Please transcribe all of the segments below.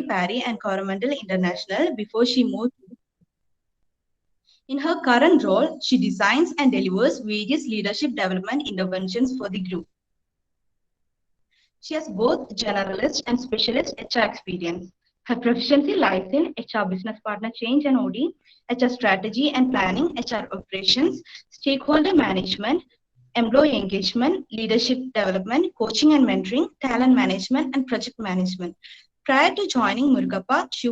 Parry and Coromandel International before she moved. In her current role, she designs and delivers various leadership development interventions for the group. She has both generalist and specialist HR experience. Her proficiency lies in HR business partner change and OD, HR strategy and planning, HR operations, stakeholder management, employee engagement, leadership development, coaching and mentoring, talent management, and project management. Prior to joining Murugappa, she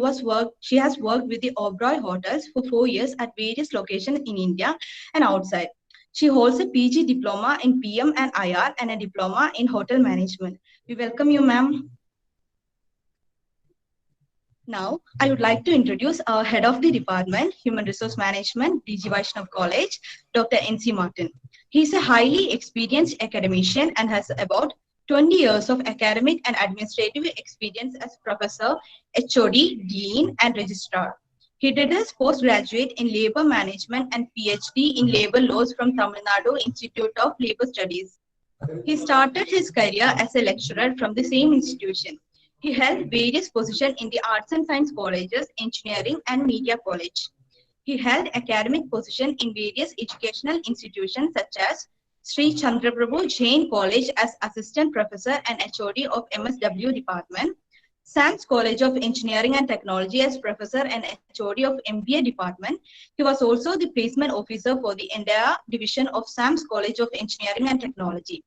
has worked with the Oberoi Hotels for 4 years at various locations in India and outside. She holds a PG diploma in PM and IR and a diploma in hotel management. We welcome you, ma'am. Now, I would like to introduce our head of the department, Human Resource Management, DG Vaishnav College, Dr. N.C. Martin. He is a highly experienced academician and has about 20 years of academic and administrative experience as professor, HOD, dean, and registrar. He did his postgraduate in labor management and PhD in labor laws from Tamil Nadu Institute of Labor Studies. He started his career as a lecturer from the same institution. He held various positions in the Arts and Science Colleges, Engineering, and Media College. He held academic positions in various educational institutions such as Sri Chandraprabhu Jain College as Assistant Professor and HOD of MSW Department, SAMS College of Engineering and Technology as Professor and HOD of MBA Department. He was also the Placement Officer for the entire division of SAMS College of Engineering and Technology.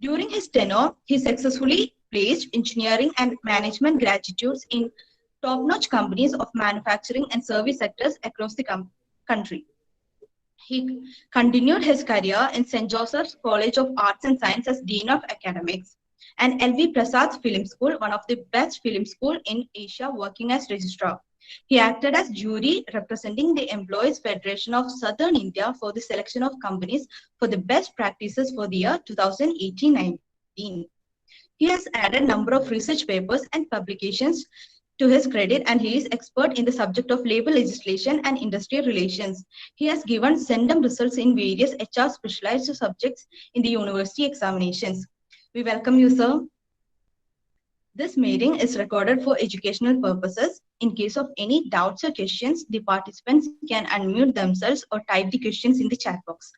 During his tenure, he successfully placed engineering and management graduates in top-notch companies of manufacturing and service sectors across the country. He continued his career in St. Joseph's College of Arts and Science as Dean of Academics and LV Prasad's Film School, one of the best film schools in Asia, working as registrar. He acted as jury representing the Employees Federation of Southern India for the selection of companies for the best practices for the year 2018-19. He has added a number of research papers and publications to his credit, and he is expert in the subject of labor legislation and industrial relations. He has given CENDUM results in various HR specialized subjects in the university examinations. We welcome you, sir. This meeting is recorded for educational purposes. In case of any doubts or questions, the participants can unmute themselves or type the questions in the chat box.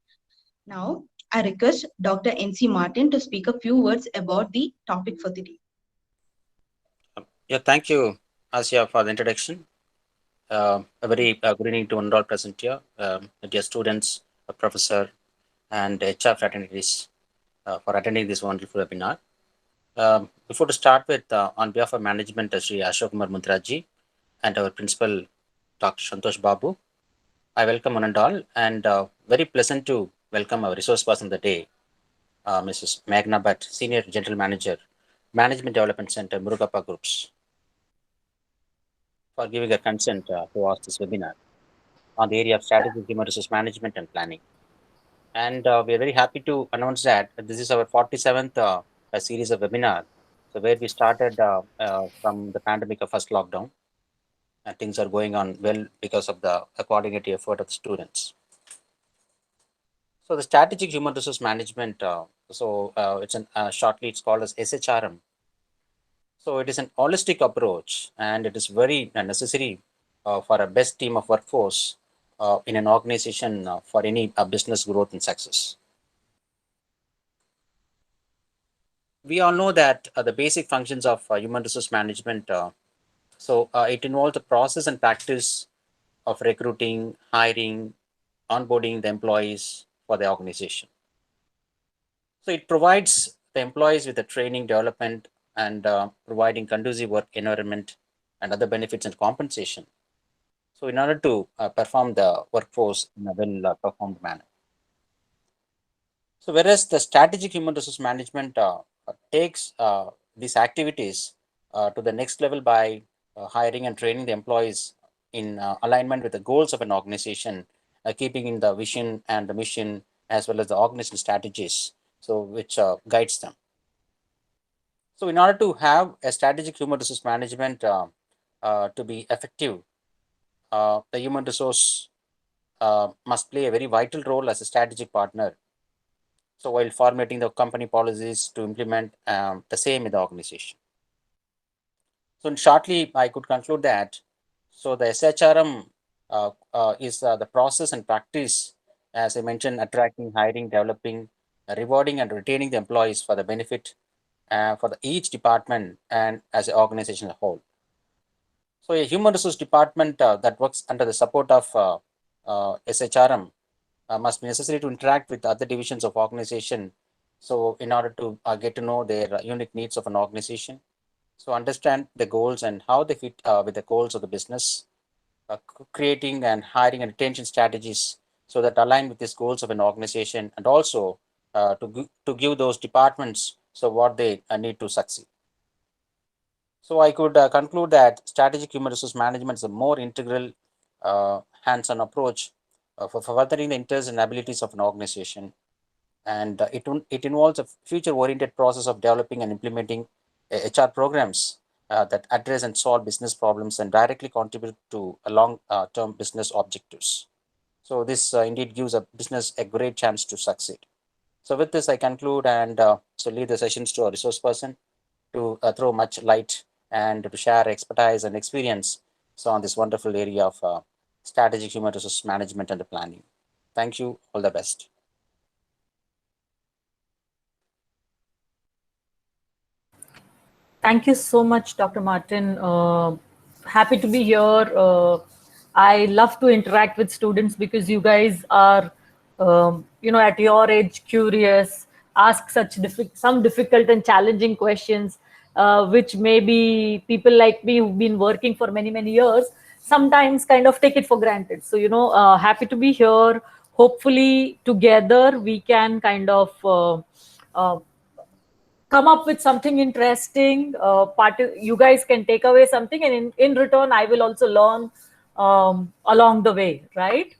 Now, I request Dr. N.C. Martin to speak a few words about the topic for the day. Yeah, thank you, Asya, for the introduction. A very good evening to all present here, dear students, professor, and HR fraternities for attending this wonderful webinar. Before to start with, on behalf of management, Sri Ashok Kumar Muntraji and our principal, Dr. Santosh Babu, I welcome one and all, and very pleasant to welcome our resource person of the day, Mrs. Meghna Bhatt, Senior General Manager, Management Development Center, Murugappa Groups, for giving her consent to host this webinar on the area of strategic human resource management and planning. And we are very happy to announce that this is our 47th series of webinar. So where we started from the pandemic of first lockdown, and things are going on well because of the coordinated effort of the students. So the strategic human resource management, shortly it's called as SHRM. So it is an holistic approach, and it is very necessary for a best team of workforce in an organization for any business growth and success. We all know that the basic functions of human resource management, it involves the process and practice of recruiting, hiring, onboarding the employees for the organization. So it provides the employees with the training, development, and providing conducive work environment and other benefits and compensation. So in order to perform the workforce in a well performed manner. So whereas the strategic human resource management takes these activities to the next level by hiring and training the employees in alignment with the goals of an organization, keeping in the vision and the mission as well as the organizational strategies, so which guides them. So in order to have a strategic human resource management to be effective, the human resource must play a very vital role as a strategic partner. So while formatting the company policies to implement the same in the organization. So shortly, I could conclude that. So the SHRM is the process and practice, as I mentioned, attracting, hiring, developing, rewarding, and retaining the employees for the benefit for each department and as an organization as a whole. So a human resource department that works under the support of SHRM must be necessary to interact with other divisions of organization. So in order to get to know their unique needs of an organization, so understand the goals and how they fit with the goals of the business, creating and hiring and retention strategies so that align with these goals of an organization, and also to give those departments so what they need to succeed. So I could conclude that strategic human resource management is a more integral, hands-on approach for furthering the interests and abilities of an organization, and it involves a future-oriented process of developing and implementing HR programs that address and solve business problems and directly contribute to a long-term business objectives. So this indeed gives a business a great chance to succeed. So with this, I conclude and so leave the sessions to a resource person to throw much light and to share expertise and experience so on this wonderful area of strategic human resource management and the planning. Thank you. All the best. Thank you so much, Dr. Martin. Happy to be here. I love to interact with students because you guys are, at your age, curious, ask such some difficult and challenging questions, which maybe people like me who've been working for many, many years sometimes kind of take it for granted. So, happy to be here. Hopefully, together we can kind of come up with something interesting. You guys can take away something, and in return, I will also learn along the way, right?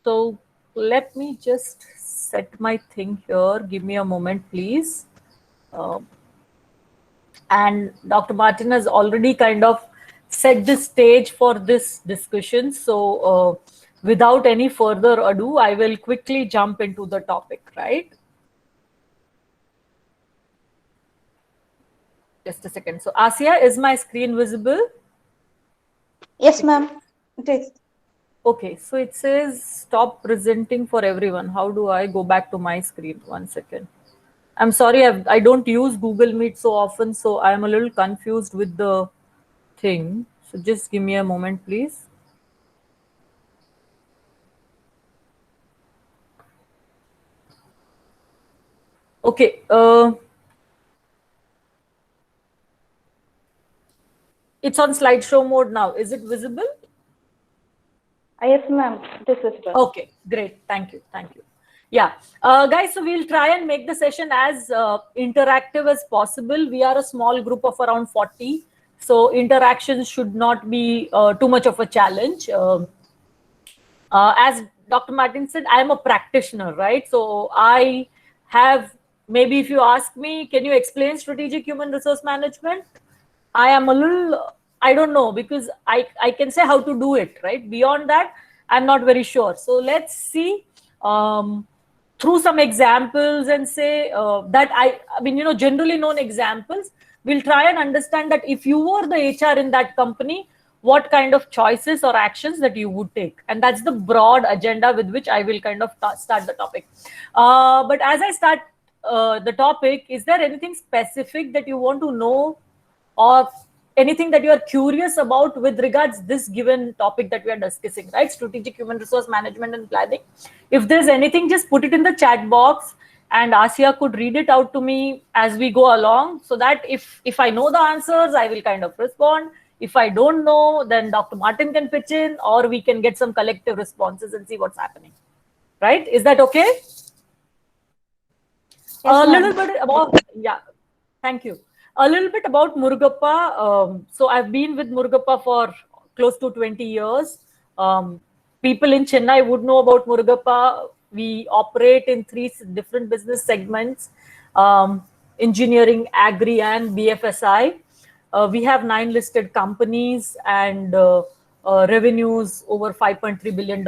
So let me just set my thing here. Give me a moment, please. And Dr. Martin has already kind of set the stage for this discussion. So without any further ado, I will quickly jump into the topic, right? Just a second. So Asia, is my screen visible? Yes, ma'am. It is. Okay, so it says stop presenting for everyone. How do I go back to my screen? 1 second. I'm sorry, I don't use Google Meet so often, so I'm a little confused with the thing. So just give me a moment, please. Okay. It's on slideshow mode now. Is it visible? Yes, ma'am. It is visible. Okay, great. Thank you. Thank you. Yeah, guys, so we'll try and make the session as interactive as possible. We are a small group of around 40, so interactions should not be too much of a challenge. As Dr. Martin said, I am a practitioner, right? So I have, maybe if you ask me, can you explain strategic human resource management? I am a little, I don't know, because I can say how to do it, right? Beyond that, I'm not very sure. So let's see through some examples and say that I mean, generally known examples. We'll try and understand that if you were the HR in that company, what kind of choices or actions that you would take. And that's the broad agenda with which I will kind of start the topic. But as I start the topic, is there anything specific that you want to know or anything that you are curious about with regards this given topic that we are discussing, right? Strategic human resource management and planning. If there's anything, just put it in the chat box and Asia could read it out to me as we go along, so that if I know the answers, I will kind of respond. If I don't know, then Dr. Martin can pitch in, or we can get some collective responses and see what's happening, right? Is that okay? Yes, a little bit about, yeah, thank you. A little bit about Murugappa. So I've been with Murugappa for close to 20 years. People in Chennai would know about Murugappa. We operate in 3 different business segments, engineering, agri, and BFSI. We have 9 listed companies and revenues over $5.3 billion.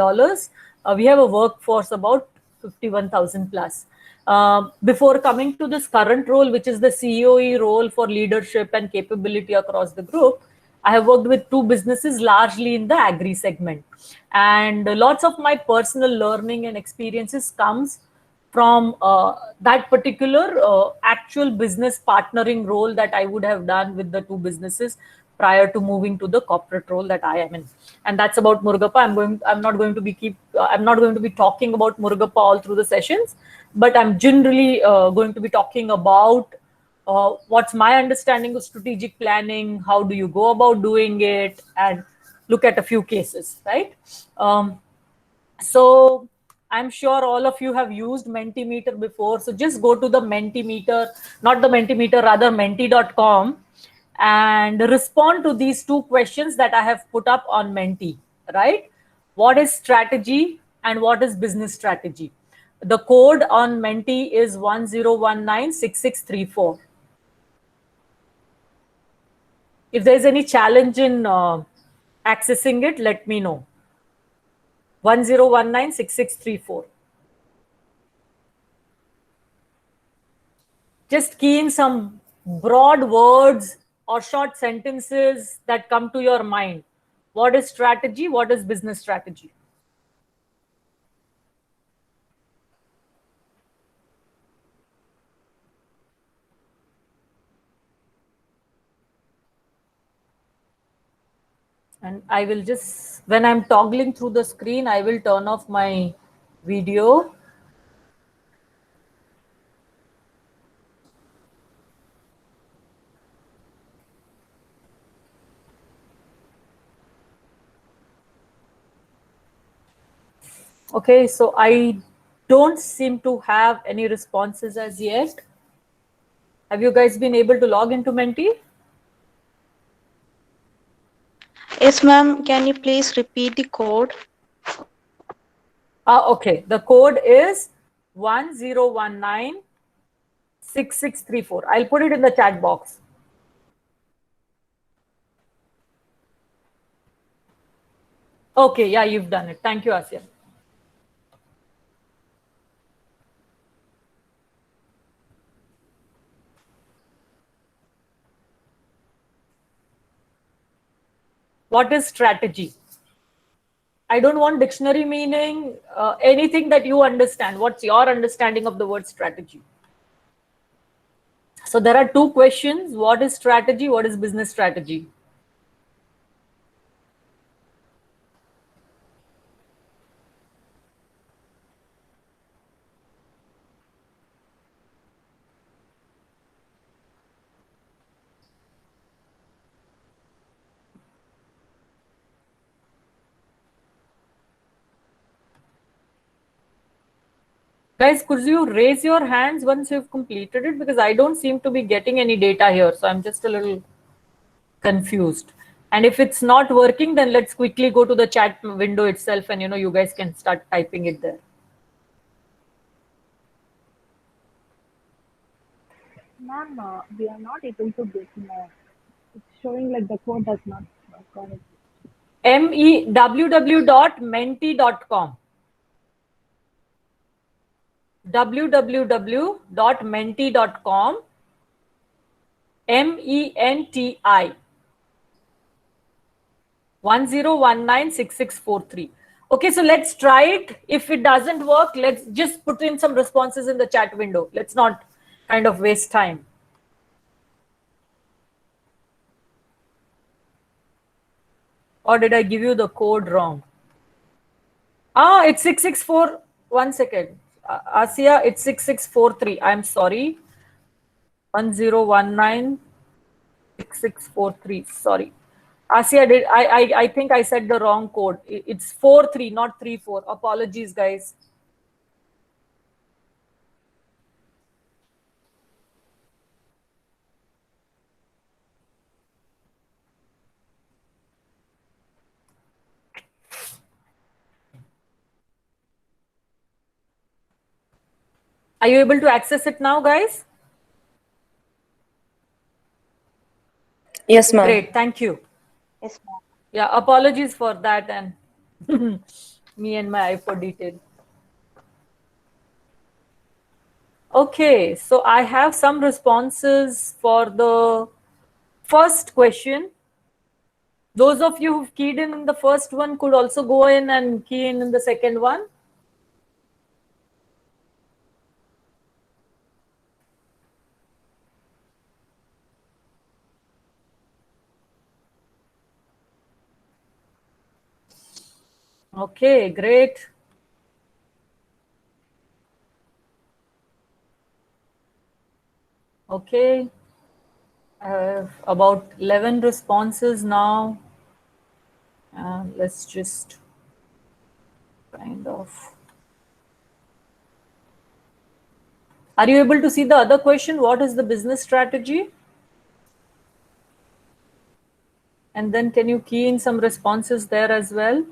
We have a workforce about 51,000 plus. Before coming to this current role, which is the COE role for leadership and capability across the group, I have worked with 2 businesses largely in the agri segment. And lots of my personal learning and experiences comes from that particular actual business partnering role that I would have done with the 2 businesses prior to moving to the corporate role that I am in. And that's about Murugappa. I'm not going to be talking about Murugappa all through the sessions, but I'm generally going to be talking about what's my understanding of strategic planning, how do you go about doing it, and look at a few cases, right? So I'm sure all of you have used Mentimeter before. So just go to the Mentimeter, not the Mentimeter, rather menti.com, and respond to these 2 questions that I have put up on Menti, right? What is strategy and what is business strategy? The code on Menti is 10196634. If there's any challenge in accessing it, let me know. 10196634. Just key in some broad words or short sentences that come to your mind. What is strategy? What is business strategy? And I will just, when I'm toggling through the screen, I will turn off my video. Okay, so I don't seem to have any responses as yet. Have you guys been able to log into Menti? Yes, ma'am. Can you please repeat the code? Okay, the code is 10196634. I'll put it in the chat box. Okay, yeah, you've done it. Thank you, Asya. What is strategy? I don't want dictionary meaning, anything that you understand. What's your understanding of the word strategy? So there are 2 questions. What is strategy? What is business strategy? Guys, could you raise your hands once you've completed it? Because I don't seem to be getting any data here. So I'm just a little confused. And if it's not working, then let's quickly go to the chat window itself and, you guys can start typing it there. Ma'am, we are not able to get more. It's showing like the code does not correct. www.menti.com. www.menti.com. MENTI 10196643. Okay, so let's try it. If it doesn't work, let's just put in some responses in the chat window. Let's not kind of waste time. Or did I give you the code wrong? It's 664. 1 second. Asya, it's 6643. I'm sorry. 10196643. Sorry. Asya, I think I said the wrong code. It's 43, not 34. Apologies, guys. Are you able to access it now, guys? Yes, ma'am. Great, thank you. Yes, ma'am. Yeah, apologies for that and me and my eye for detail. Okay, so I have some responses for the first question. Those of you who've keyed in the first one could also go in and key in the second one. Okay, great. Okay, I have about 11 responses now. And let's just kind of. Are you able to see the other question? What is the business strategy? And then can you key in some responses there as well?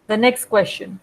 The next question.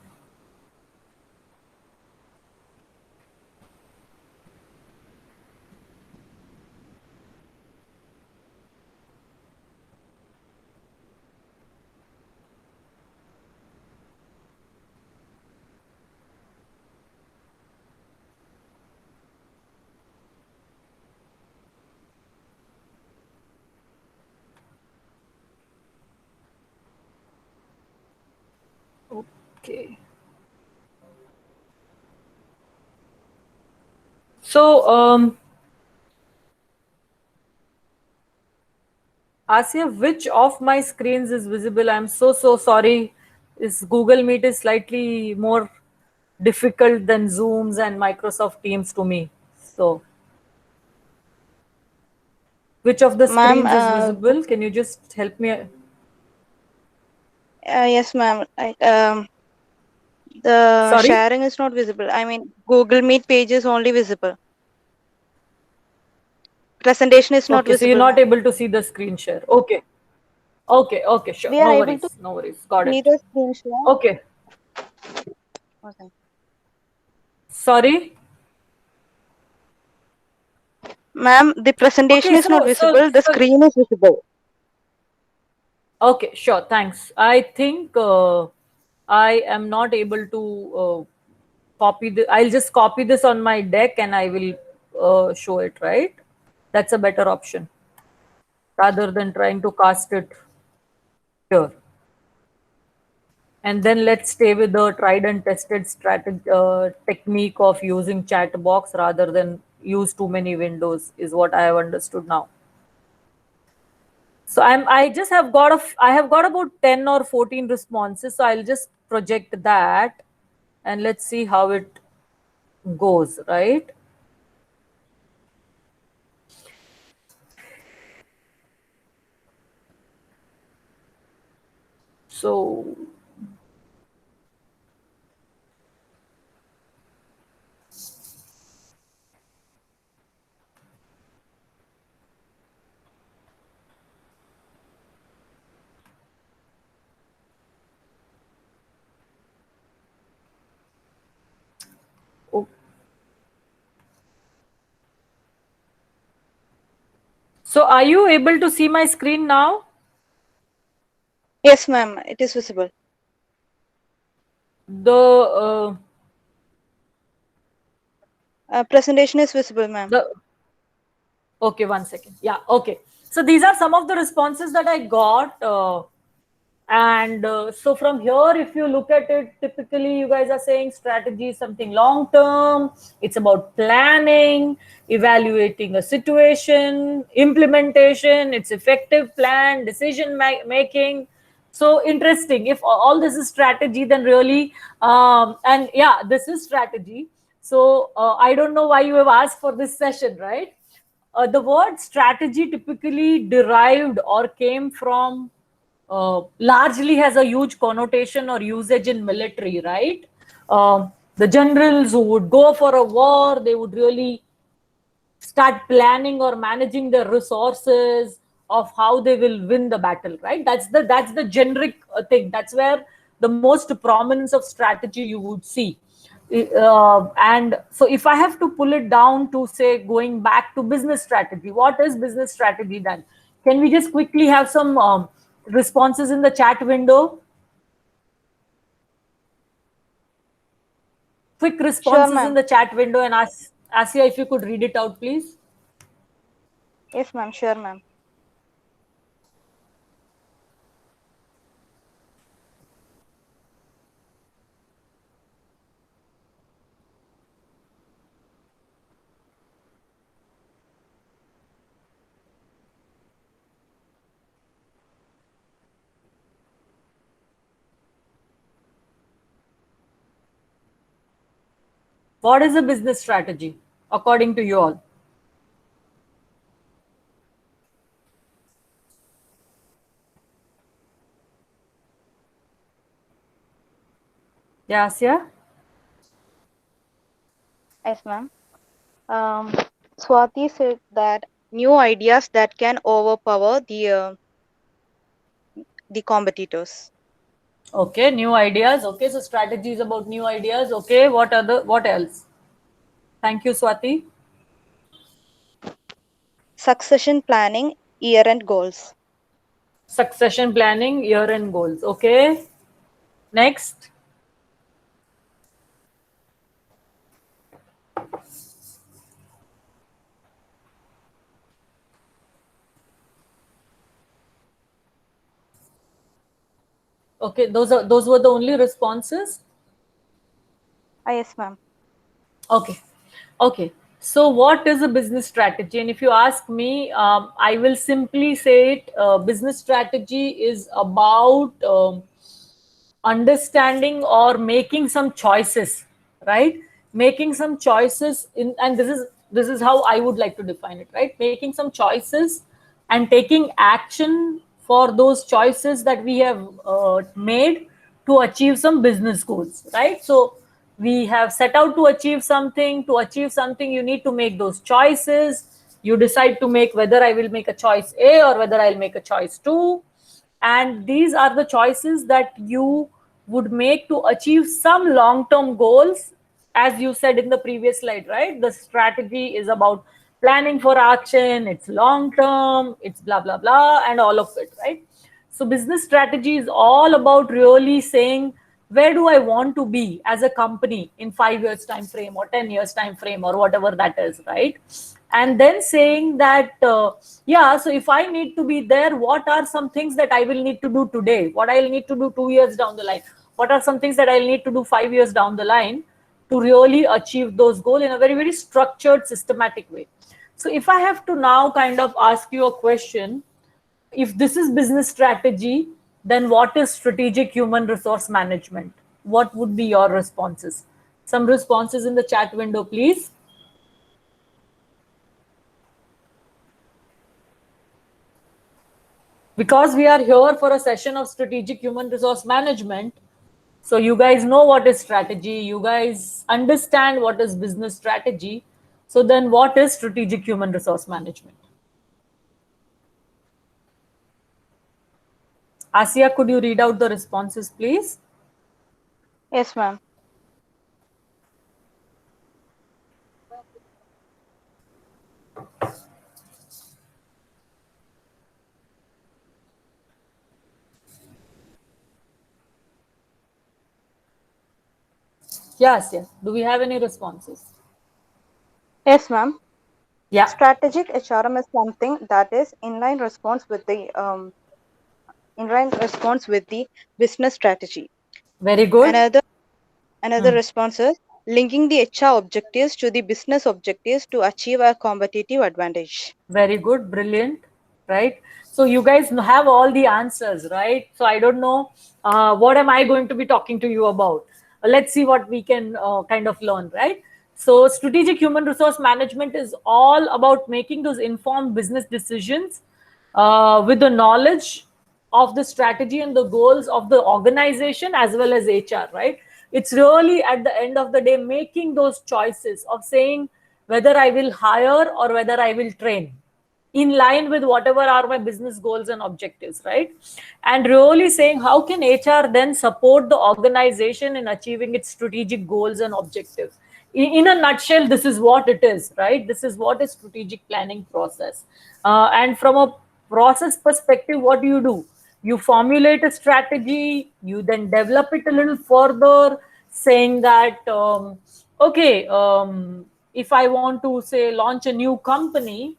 Okay. So, Asya, which of my screens is visible? I'm so sorry. Is Google Meet is slightly more difficult than Zooms and Microsoft Teams to me. So, which of the Ma'am, screens is visible? Can you just help me? yes, ma'am. The Sorry? sharing is not visible. I mean, Google Meet page is only visible. Presentation is not Okay, so you're visible, not ma'am. able to see the screen share. Okay. Okay, sure. We are No able to worries. No worries. Got see it. the screen share. Okay. Okay. Sorry. Ma'am, the presentation Okay, is not so visible. The screen is visible. okay, sure. Thanks. I think I am not able to copy the. I'll just copy this on my deck and I will show it. Right? That's a better option rather than trying to cast it here. And then let's stay with the tried and tested strategy technique of using chat box rather than use too many windows is what I have understood now. So I have got about 10 or 14 responses. So I'll just project that and let's see how it goes, right? So oh, so are you able to see my screen now? Yes, ma'am. It is visible. The Presentation is visible, ma'am. the okay, 1 second. Yeah, okay. So these are some of the responses that I got. And so from here, if you look at it, typically you guys are saying strategy is something long term. It's about planning, evaluating a situation, implementation, it's effective plan, decision making. So interesting. If all this is strategy, then really, and yeah, this is strategy. So I don't know why you have asked for this session, right? The word strategy typically derived or came from largely has a huge connotation or usage in military, right? The generals who would go for a war, they would really start planning or managing their resources of how they will win the battle, right? That's the generic thing. That's where the most prominence of strategy you would see. And so if I have to pull it down to say going back to business strategy, what is business strategy then? Can we just quickly have some responses in the chat window? quick responses ma'am. in the chat window and ask Asia if you could read it out, please. Yes, ma'am. Sure, ma'am. What is a business strategy according to you all? Yeah, Asia? Yes, ma'am. Swati said that new ideas that can overpower the competitors. Okay, new ideas. Okay, so strategy is about new ideas. Okay, what else? Thank you, Swati. Succession planning, year-end goals. Succession planning, year-end goals. Okay. Next. Okay, those were the only responses. Yes, ma'am. Okay. Okay. So, what is a business strategy? And if you ask me, I will simply say it. Business strategy is about understanding or making some choices, right? Making some choices in, and this is how I would like to define it, right? Making some choices and taking action for those choices that we have made to achieve some business goals, right? So we have set out to achieve something. To achieve something, you need to make those choices. You decide to make whether I will make a choice A or whether I'll make a choice 2, and these are the choices that you would make to achieve some long term goals. As you said in the previous slide, right? The strategy is about planning for action, it's long term, it's blah blah blah, and all of it, right? So business strategy is all about really saying, where do I want to be as a company in 5 years time frame or 10 years time frame or whatever that is, right? And then saying that yeah, so if I need to be there, what are some things that I will need to do today, what I'll need to do 2 years down the line, what are some things that I'll need to do 5 years down the line to really achieve those goals in a very very structured systematic way. So if I have to now kind of ask you a question, if this is business strategy, then what is strategic human resource management? What would be your responses? Some responses in the chat window, please. Because we are here for a session of strategic human resource management, so you guys know what is strategy, you guys understand what is business strategy. So then what is strategic human resource management? Asia, could you read out the responses, please? Yes, ma'am. Yes, yes. Do we have any responses? Yes, ma'am. Yeah. Strategic HRM is something that is inline response with the business strategy. Very good. Another response is linking the HR objectives to the business objectives to achieve a competitive advantage. Very good, brilliant, right? So you guys have all the answers, right? So I don't know what am I going to be talking to you about. Let's see what we can kind of learn, right? So strategic human resource management is all about making those informed business decisions with the knowledge of the strategy and the goals of the organization as well as HR, right? It's really at the end of the day making those choices of saying whether I will hire or whether I will train in line with whatever are my business goals and objectives, right? And really saying how can HR then support the organization in achieving its strategic goals and objectives. In a nutshell, this is what it is, right? This is what is strategic planning process. And from a process perspective, what do? You formulate a strategy, you then develop it a little further, saying that, okay, if I want to say launch a new company,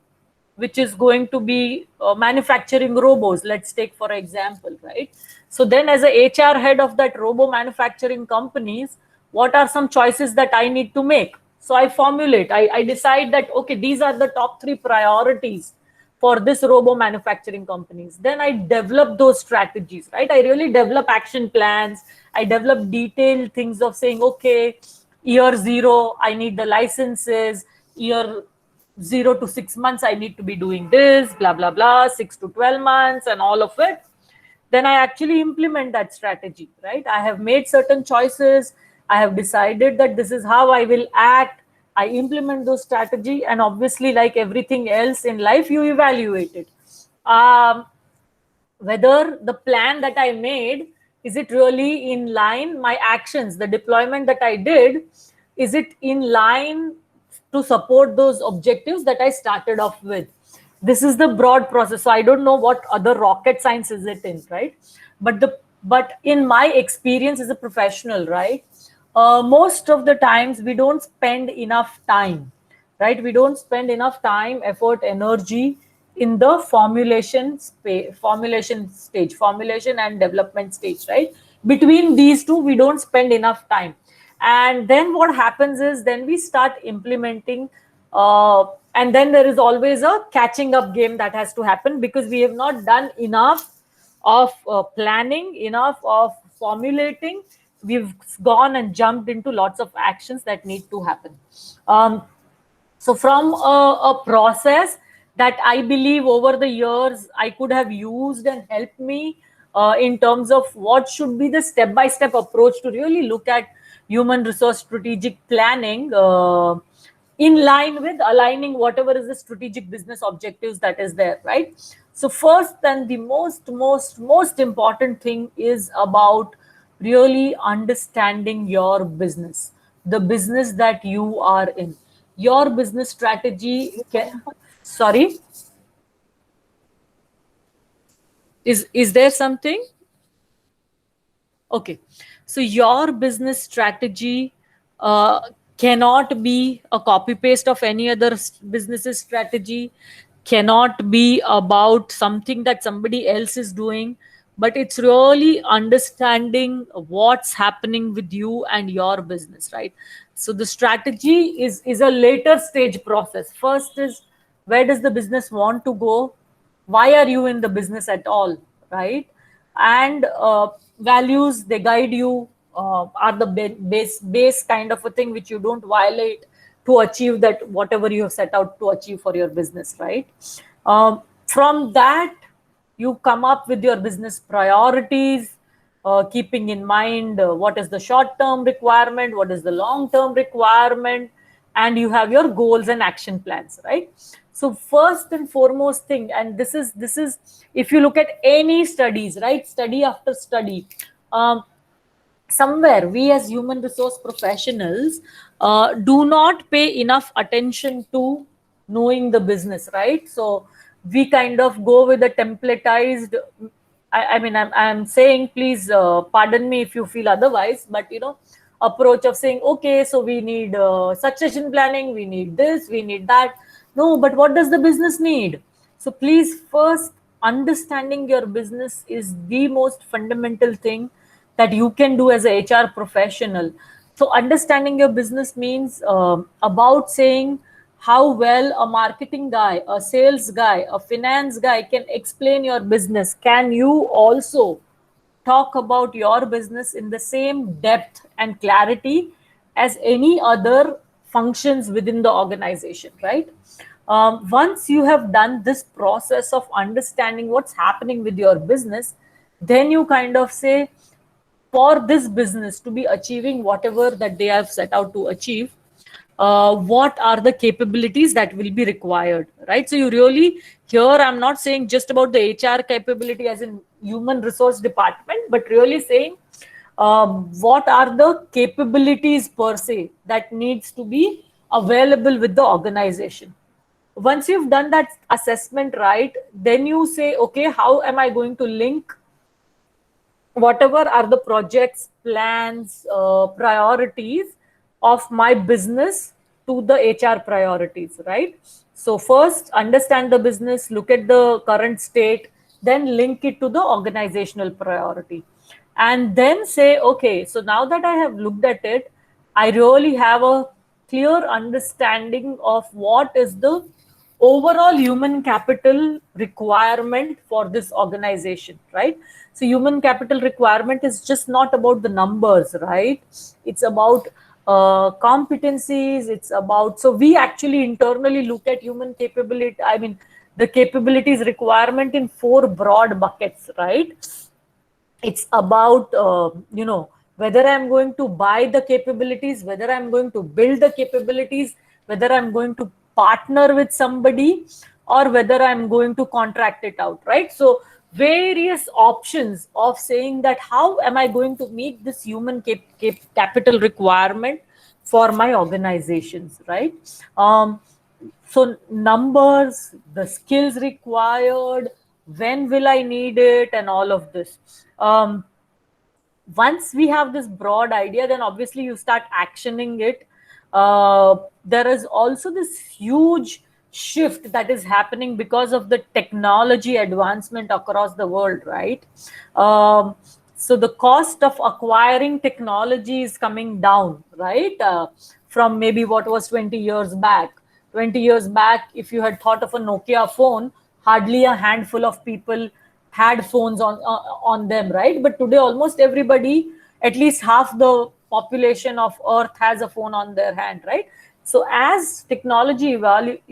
which is going to be manufacturing robots, let's take for example, right? So then as a HR head of that robo manufacturing companies, what are some choices that I need to make? So I formulate, I decide that, okay, these are the top 3 priorities for this robo manufacturing companies. Then I develop those strategies, right? I really develop action plans. I develop detailed things of saying, okay, year 0, I need the licenses. Year 0 to 6 months, I need to be doing this, blah, blah, blah, 6 to 12 months and all of it. Then I actually implement that strategy, right? I have made certain choices. I have decided that this is how I will act. I implement those strategy, and obviously, like everything else in life, you evaluate it. Whether the plan that I made, is it really in line, my actions, the deployment that I did, is it in line to support those objectives that I started off with? This is the broad process. So I don't know what other rocket science is it in, right? But in my experience as a professional, right, most of the times we don't spend enough time, right? We don't spend enough time, effort, energy in the formulation stage, formulation and development stage, right? Between these two, we don't spend enough time. And then what happens is, then we start implementing, and then there is always a catching up game that has to happen, because we have not done enough of planning, enough of formulating. We've gone and jumped into lots of actions that need to happen. So from a process that I believe over the years I could have used and helped me in terms of what should be the step-by-step approach to really look at human resource strategic planning, in line with aligning whatever is the strategic business objectives that is there, right? So first, and the most important thing is about really understanding your business, the business that you are in. Your business strategy sorry, is there something? Okay, so your business strategy cannot be a copy paste of any other business's strategy, cannot be about something that somebody else is doing, but it's really understanding what's happening with you and your business, right? So the strategy is a later stage process. First is, where does the business want to go? Why are you in the business at all, right? And values, they guide you, are the base kind of a thing which you don't violate to achieve that whatever you have set out to achieve for your business, right? From that, you come up with your business priorities, keeping in mind what is the short-term requirement, what is the long-term requirement, and you have your goals and action plans, right? So first and foremost thing, and this is if you look at any studies, right, study after study, somewhere we as human resource professionals do not pay enough attention to knowing the business, right? So we kind of go with a templatized, I mean, I'm saying, please pardon me if you feel otherwise, but approach of saying, okay, so we need succession planning, we need this, we need that. No, but what does the business need? So please, first, understanding your business is the most fundamental thing that you can do as a HR professional. So understanding your business means about saying how well a marketing guy, a sales guy, a finance guy can explain your business. Can you also talk about your business in the same depth and clarity as any other functions within the organization, right? Once you have done this process of understanding what's happening with your business, then you kind of say, for this business to be achieving whatever that they have set out to achieve, what are the capabilities that will be required, right? So you really, here I'm not saying just about the HR capability as in human resource department, but really saying what are the capabilities per se that needs to be available with the organization. Once you've done that assessment, right, then you say, okay, how am I going to link whatever are the projects, plans, priorities of my business to the HR priorities, right? So first understand the business, look at the current state, then link it to the organizational priority, and then say, okay, so now that I have looked at it, I really have a clear understanding of what is the overall human capital requirement for this organization, right? So human capital requirement is just not about the numbers, right? It's about competencies. It's about, so we actually internally look at human capability, I mean the capabilities requirement in 4 broad buckets, right? It's about whether I'm going to buy the capabilities, whether I'm going to build the capabilities, whether I'm going to partner with somebody, or whether I'm going to contract it out, right? So various options of saying that how am I going to meet this human capital requirement for my organizations, right? So numbers, the skills required, when will I need it, and all of this. Once we have this broad idea, then obviously you start actioning it. There is also this huge shift that is happening because of the technology advancement across the world, right? So the cost of acquiring technology is coming down, right? From maybe what was 20 years back. 20 years back, if you had thought of a Nokia phone, hardly a handful of people had phones on them, right? But today almost everybody, at least half the population of earth, has a phone on their hand, right? So as technology evolution,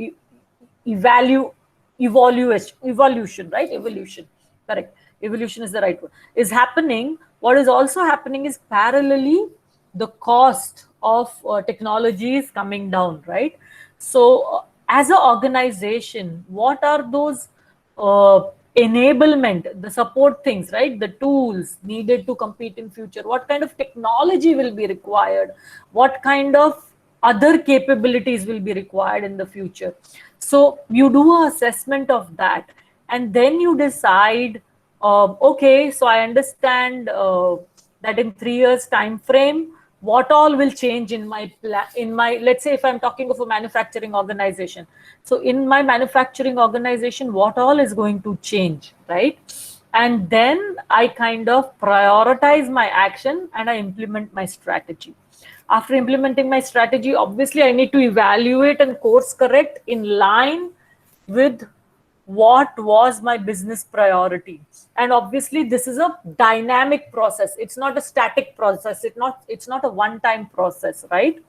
right? Evolution, correct, evolution is the right word, is happening. What is also happening is parallelly the cost of technology is coming down, right? So as an organization, what are those uh, enablement, the support things, right? The tools needed to compete in future, what kind of technology will be required, what kind of other capabilities will be required in the future. So you do an assessment of that, and then you decide, okay, so I understand that in 3 years time frame, what all will change in my let's say if I'm talking of a manufacturing organization, so in my manufacturing organization, what all is going to change, right? And then I kind of prioritize my action and I implement my strategy. After implementing my strategy, obviously I need to evaluate and course correct in line with what was my business priority. And obviously this is a dynamic process, it's not a static process, it's not a one time process, right?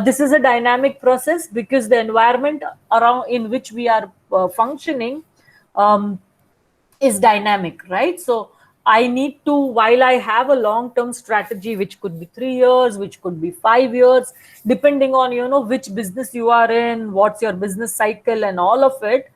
This is a dynamic process because the environment around in which we are functioning is dynamic, right? So I need to, while I have a long term strategy which could be 3 years, which could be 5 years, depending on which business you are in, what's your business cycle and all of it.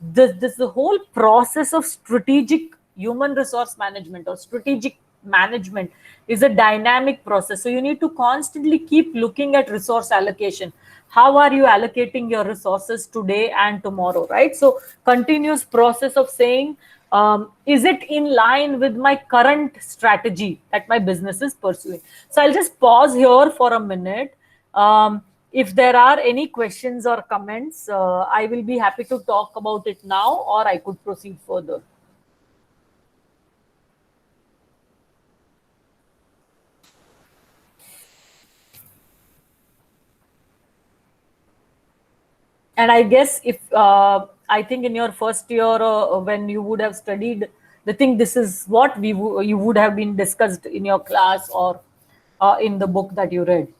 This the whole process of strategic human resource management or strategic management is a dynamic process. So you need to constantly keep looking at resource allocation. How are you allocating your resources today and tomorrow, right? So continuous process of saying, is it in line with my current strategy that my business is pursuing? So I'll just pause here for a minute. If there are any questions or comments, I will be happy to talk about it now, or I could proceed further. And I guess if I think in your first year when you would have studied the thing, this is what you would have been discussed in your class or in the book that you read.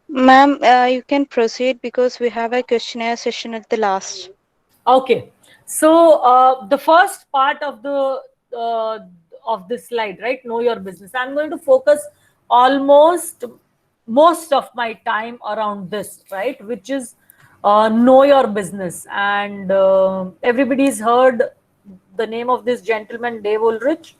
Ma'am, you can proceed because we have a questionnaire session at the last. Okay, so the first part of the of this slide, right? Know your business. I'm going to focus almost most of my time around this, right? Which is know your business. And everybody's heard the name of this gentleman, Dave Ulrich.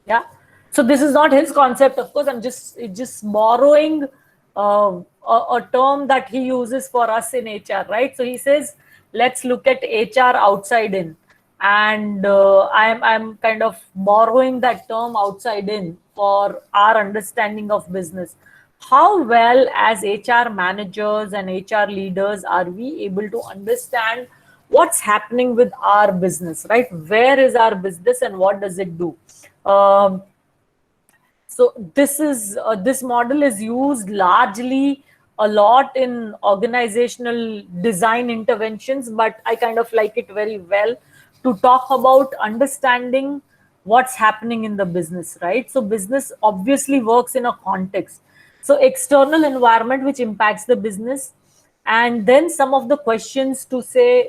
Yeah. So this is not his concept, of course. I'm just borrowing a term that he uses for us in HR, right? So he says, let's look at HR outside in. And I'm kind of borrowing that term outside in for our understanding of business. How well as HR managers and HR leaders are we able to understand what's happening with our business, right? Where is our business and what does it do? So this model is used largely a lot in organizational design interventions, but I kind of like it very well to talk about understanding what's happening in the business, right? So business obviously works in a context. So external environment which impacts the business, and then some of the questions to say,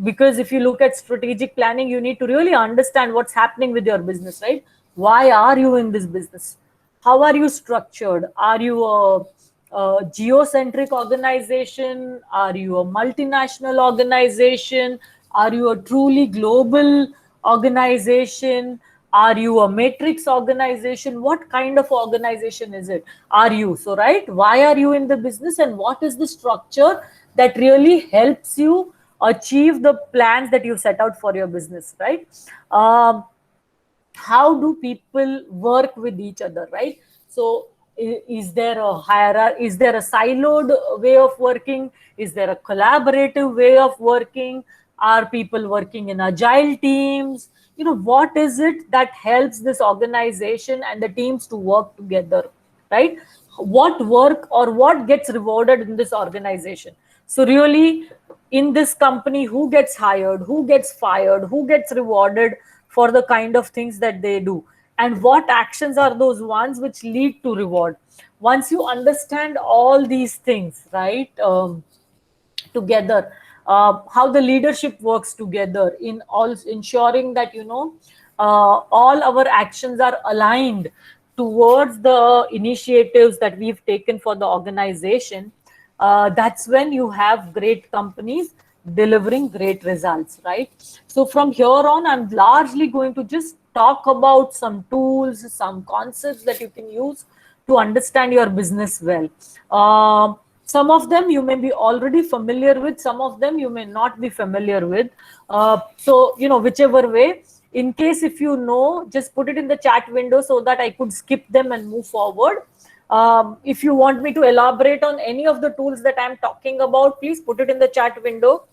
because if you look at strategic planning, you need to really understand what's happening with your business, right? Why are you in this business? How are you structured? Are you a geocentric organization? Are you a multinational organization? Are you a truly global organization? Are you a matrix organization? What kind of organization is it? Are you? So, right, why are you in the business and what is the structure that really helps you achieve the plans that you set out for your business, right? How do people work with each other, right? So is there a hierarchy? Is there a siloed way of working? Is there a collaborative way of working? Are people working in agile teams? You know, what is it that helps this organization and the teams to work together, right? What work or what gets rewarded in this organization? So really, in this company, who gets hired, who gets fired, who gets rewarded for the kind of things that they do, and what actions are those ones which lead to reward? Once you understand all these things, right, together, how the leadership works together in all ensuring that, you know, all our actions are aligned towards the initiatives that we've taken for the organization, that's when you have great companies delivering great results, right? So from here on, I'm largely going to just talk about some tools, some concepts that you can use to understand your business well. Some of them you may be already familiar with, some of them you may not be familiar with. So, you know, whichever way, in case if you know, just put it in the chat window so that I could skip them and move forward. If you want me to elaborate on any of the tools that I'm talking about, please put it in the chat window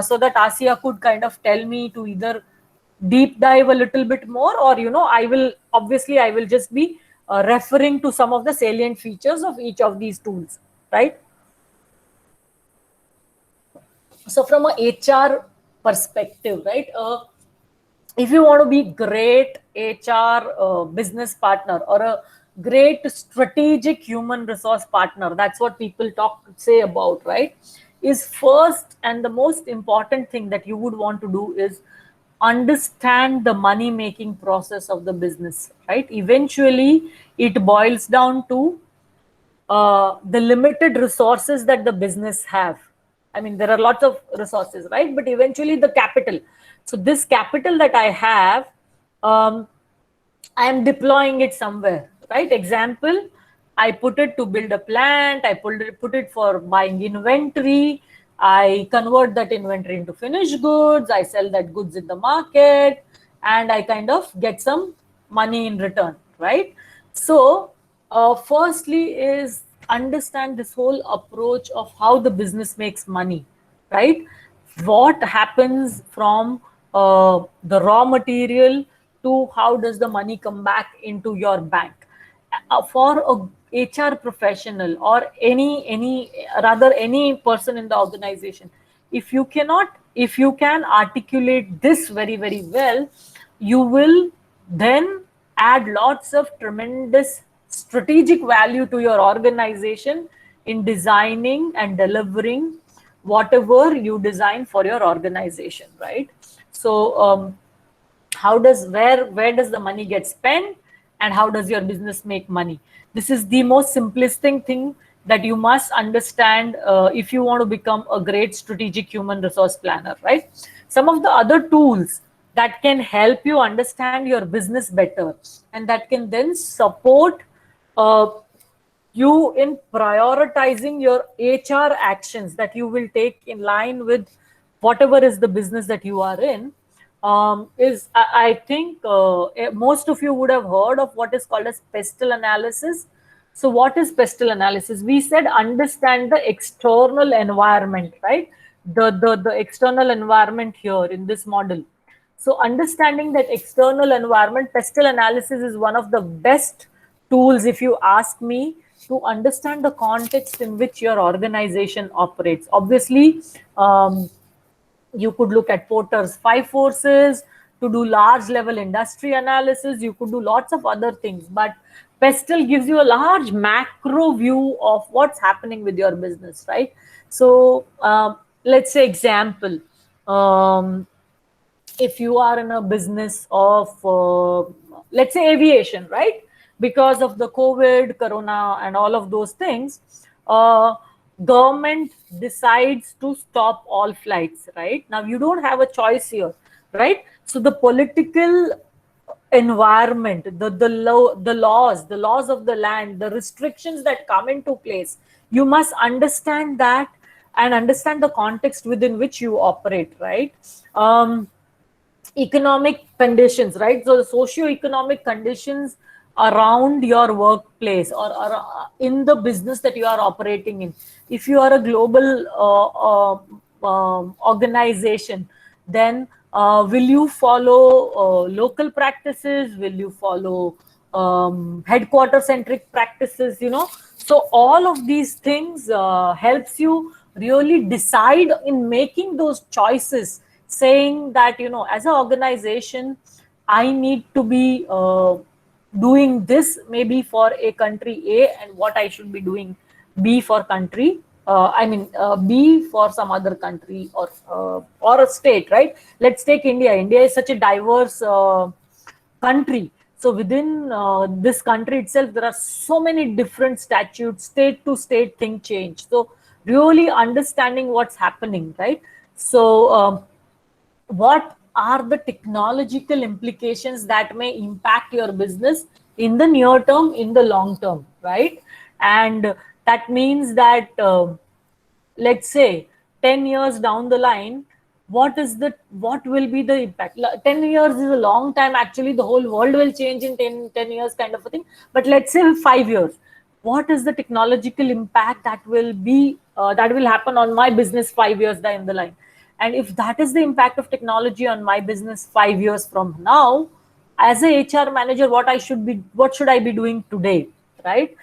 so that Asia could kind of tell me to either deep dive a little bit more, or, you know, I will just be referring to some of the salient features of each of these tools, right? So from a HR perspective, right, if you want to be great HR business partner or a great strategic human resource partner, that's what people say about, right, is first and the most important thing that you would want to do is understand the money making process of the business, right? Eventually it boils down to the limited resources that the business have. I mean, there are lots of resources, right? But eventually the capital. So this capital that I have, I am deploying it somewhere, right? Example, I put it to build a plant. I put it for buying inventory. I convert that inventory into finished goods. I sell that goods in the market, and I kind of get some money in return, right? So, firstly is understand this whole approach of how the business makes money, right? What happens from the raw material to how does the money come back into your bank? For a HR professional or any person in the organization, if you can articulate this very, very well, you will then add lots of tremendous strategic value to your organization in designing and delivering whatever you design for your organization, right? So where does the money get spent, and how does your business make money? This is the most simplistic thing that you must understand if you want to become a great strategic human resource planner, right? Some of the other tools that can help you understand your business better and that can then support you in prioritizing your HR actions that you will take in line with whatever is the business that you are in. I think most of you would have heard of what is called as pestle analysis. So what is pestle analysis? We said understand the external environment, right? The external environment here in this model. So understanding that external environment, pestle analysis is one of the best tools, if you ask me, to understand the context in which your organization operates. Obviously, you could look at Porter's 5 forces to do large level industry analysis. You could do lots of other things, but pestle gives you a large macro view of what's happening with your business, right? So let's say example, if you are in a business of let's say aviation, right? Because of the COVID, corona and all of those things, government decides to stop all flights, right? Now you don't have a choice here, right? So the political environment, the laws of the land, the restrictions that come into place, you must understand that and understand the context within which you operate, right? Economic conditions, right? So the socio-economic conditions around your workplace or in the business that you are operating in. If you are a global organization, then will you follow local practices? Will you follow headquarter centric practices? You know, so all of these things helps you really decide in making those choices, saying that, you know, as an organization, I need to be doing this maybe for a country A, and what I should be doing B for country, B for some other country or a state, right? Let's take India. India is such a diverse country. So within this country itself, there are so many different statutes, state to state thing change. So really understanding what's happening, right? So what are the technological implications that may impact your business in the near term, in the long term, right? And that means that let's say 10 years down the line, what will be the impact? 10 years is a long time. Actually, the whole world will change in 10 years kind of a thing. But let's say 5 years, what is the technological impact that will be that will happen on my business 5 years down the line? And if that is the impact of technology on my business 5 years from now, as a HR manager, what should I be doing today, right?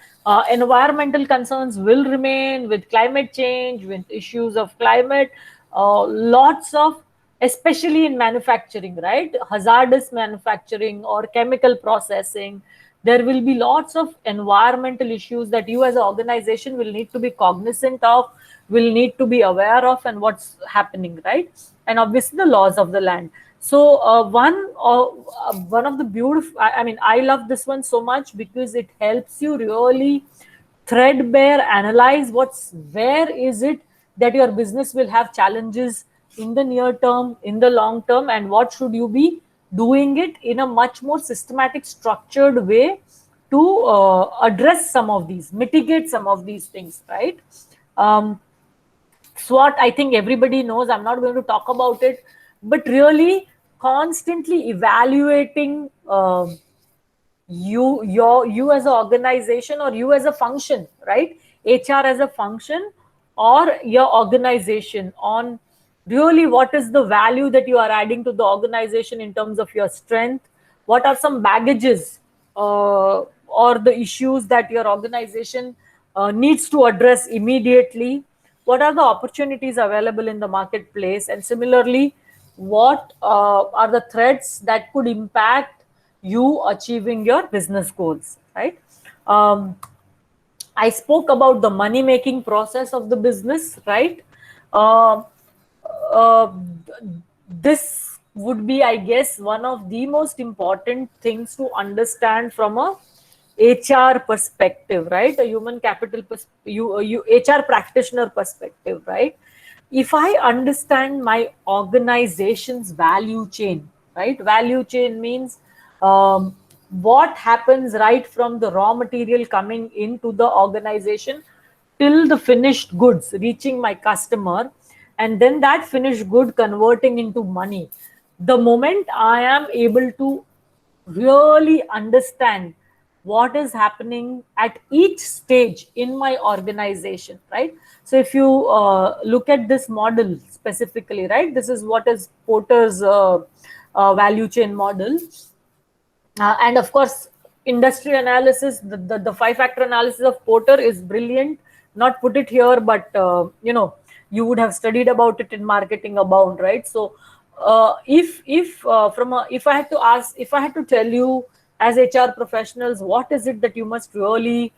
Environmental concerns will remain with climate change, with issues of climate, lots of, especially in manufacturing, right? Hazardous manufacturing or chemical processing. There will be lots of environmental issues that you as an organization will need to be cognizant of, will need to be aware of, and what's happening, right? And obviously the laws of the land. So one of the beautiful, I love this one so much because it helps you really threadbare analyze where is it that your business will have challenges in the near term, in the long term, and what should you be doing it in a much more systematic, structured way to address some of these, mitigate some of these things, right? SWOT, I think everybody knows. I'm not going to talk about it, but really constantly evaluating you as an organization or you as a function, right? HR as a function or your organization on really what is the value that you are adding to the organization in terms of your strength. What are some baggages or the issues that your organization needs to address immediately? What are the opportunities available in the marketplace? And similarly, what are the threats that could impact you achieving your business goals, right? I spoke about the money-making process of the business, right? This would be, I guess, one of the most important things to understand from a HR perspective, right? A human capital HR practitioner perspective, right? If I understand my organization's value chain, right? Value chain means what happens right from the raw material coming into the organization till the finished goods reaching my customer, and then that finished good converting into money. The moment I am able to really understand what is happening at each stage in my organization, right? So if you look at this model specifically, right, this is what is Porter's value chain model. And of course, industry analysis, the five factor analysis of Porter is brilliant. Not put it here, but you would have studied about it in Marketing Abound, right? So if I had to ask, if I had to tell you as HR professionals, what is it that you must really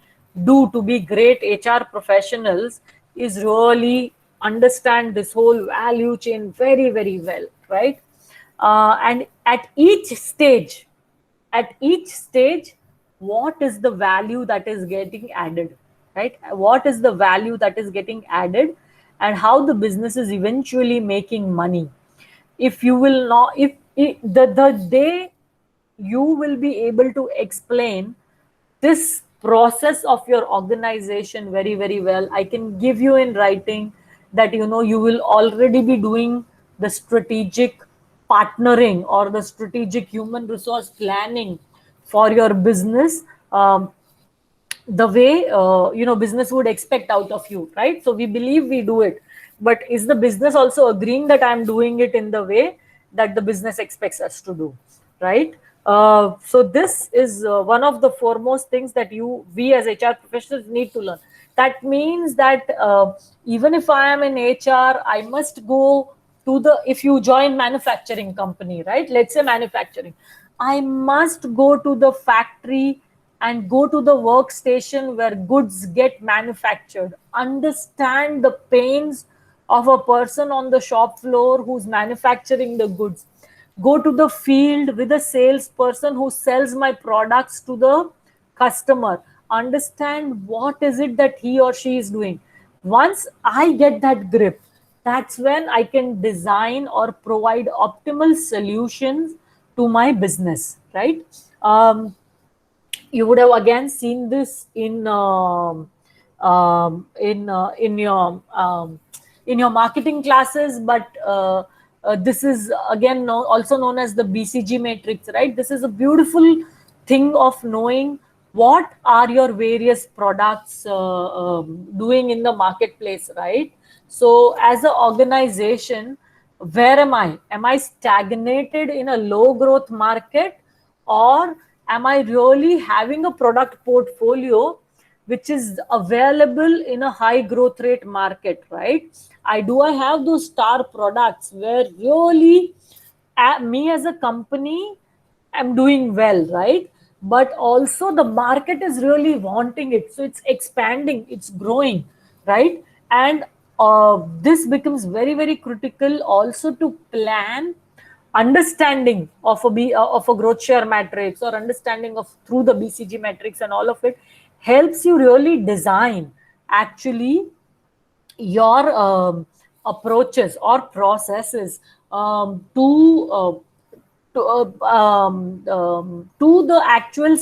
do to be great HR professionals, is really understand this whole value chain very, very well, right? And at each stage, what is the value that is getting added, right? What is the value that is getting added, and how the business is eventually making money. If you will not, if the day you will be able to explain this process of your organization very, very well, I can give you in writing that you will already be doing the strategic partnering or the strategic human resource planning for your business, the way business would expect out of you, right? So we believe we do it, but is the business also agreeing that I'm doing it in the way that the business expects us to do, right? So this is one of the foremost things that we as HR professionals need to learn. That means that even if I am in HR, I must go to if you join manufacturing company, right? Let's say manufacturing, I must go to the factory and go to the workstation where goods get manufactured, understand the pains of a person on the shop floor who's manufacturing the goods, go to the field with a salesperson who sells my products to the customer, understand what is it that he or she is doing. Once I get that grip, that's when I can design or provide optimal solutions to my business, right? You would have again seen this in your marketing classes, but this is again also known as the BCG matrix, right? This is a beautiful thing of knowing what are your various products doing in the marketplace, right? So as an organization, where am I? Am I stagnated in a low growth market, or am I really having a product portfolio which is available in a high growth rate market, right? I have those star products where really me as a company am doing well, right? But also the market is really wanting it, so it's expanding, it's growing, right? And this becomes very, very critical also to plan understanding of a growth share matrix, or understanding of through the BCG matrix, and all of it helps you really design actually your approaches or processes to the actual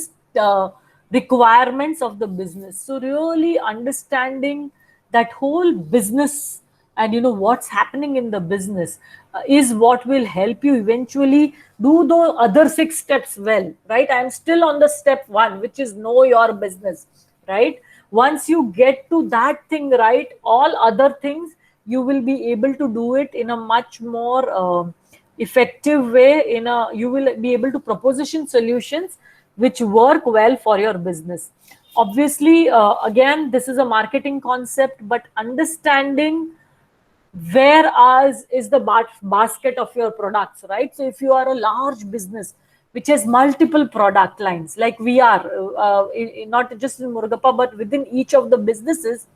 requirements of the business. So really understanding that whole business and what's happening in the business is what will help you eventually do the other 6 steps well, right? I'm still on the step 1, which is know your business, right? Once you get to that thing right, all other things you will be able to do it in a much more effective way. You will be able to proposition solutions which work well for your business. Obviously, again, this is a marketing concept, but understanding where is the basket of your products, right? So if you are a large business which has multiple product lines, like we are, not just in Murugappa, but within each of the businesses,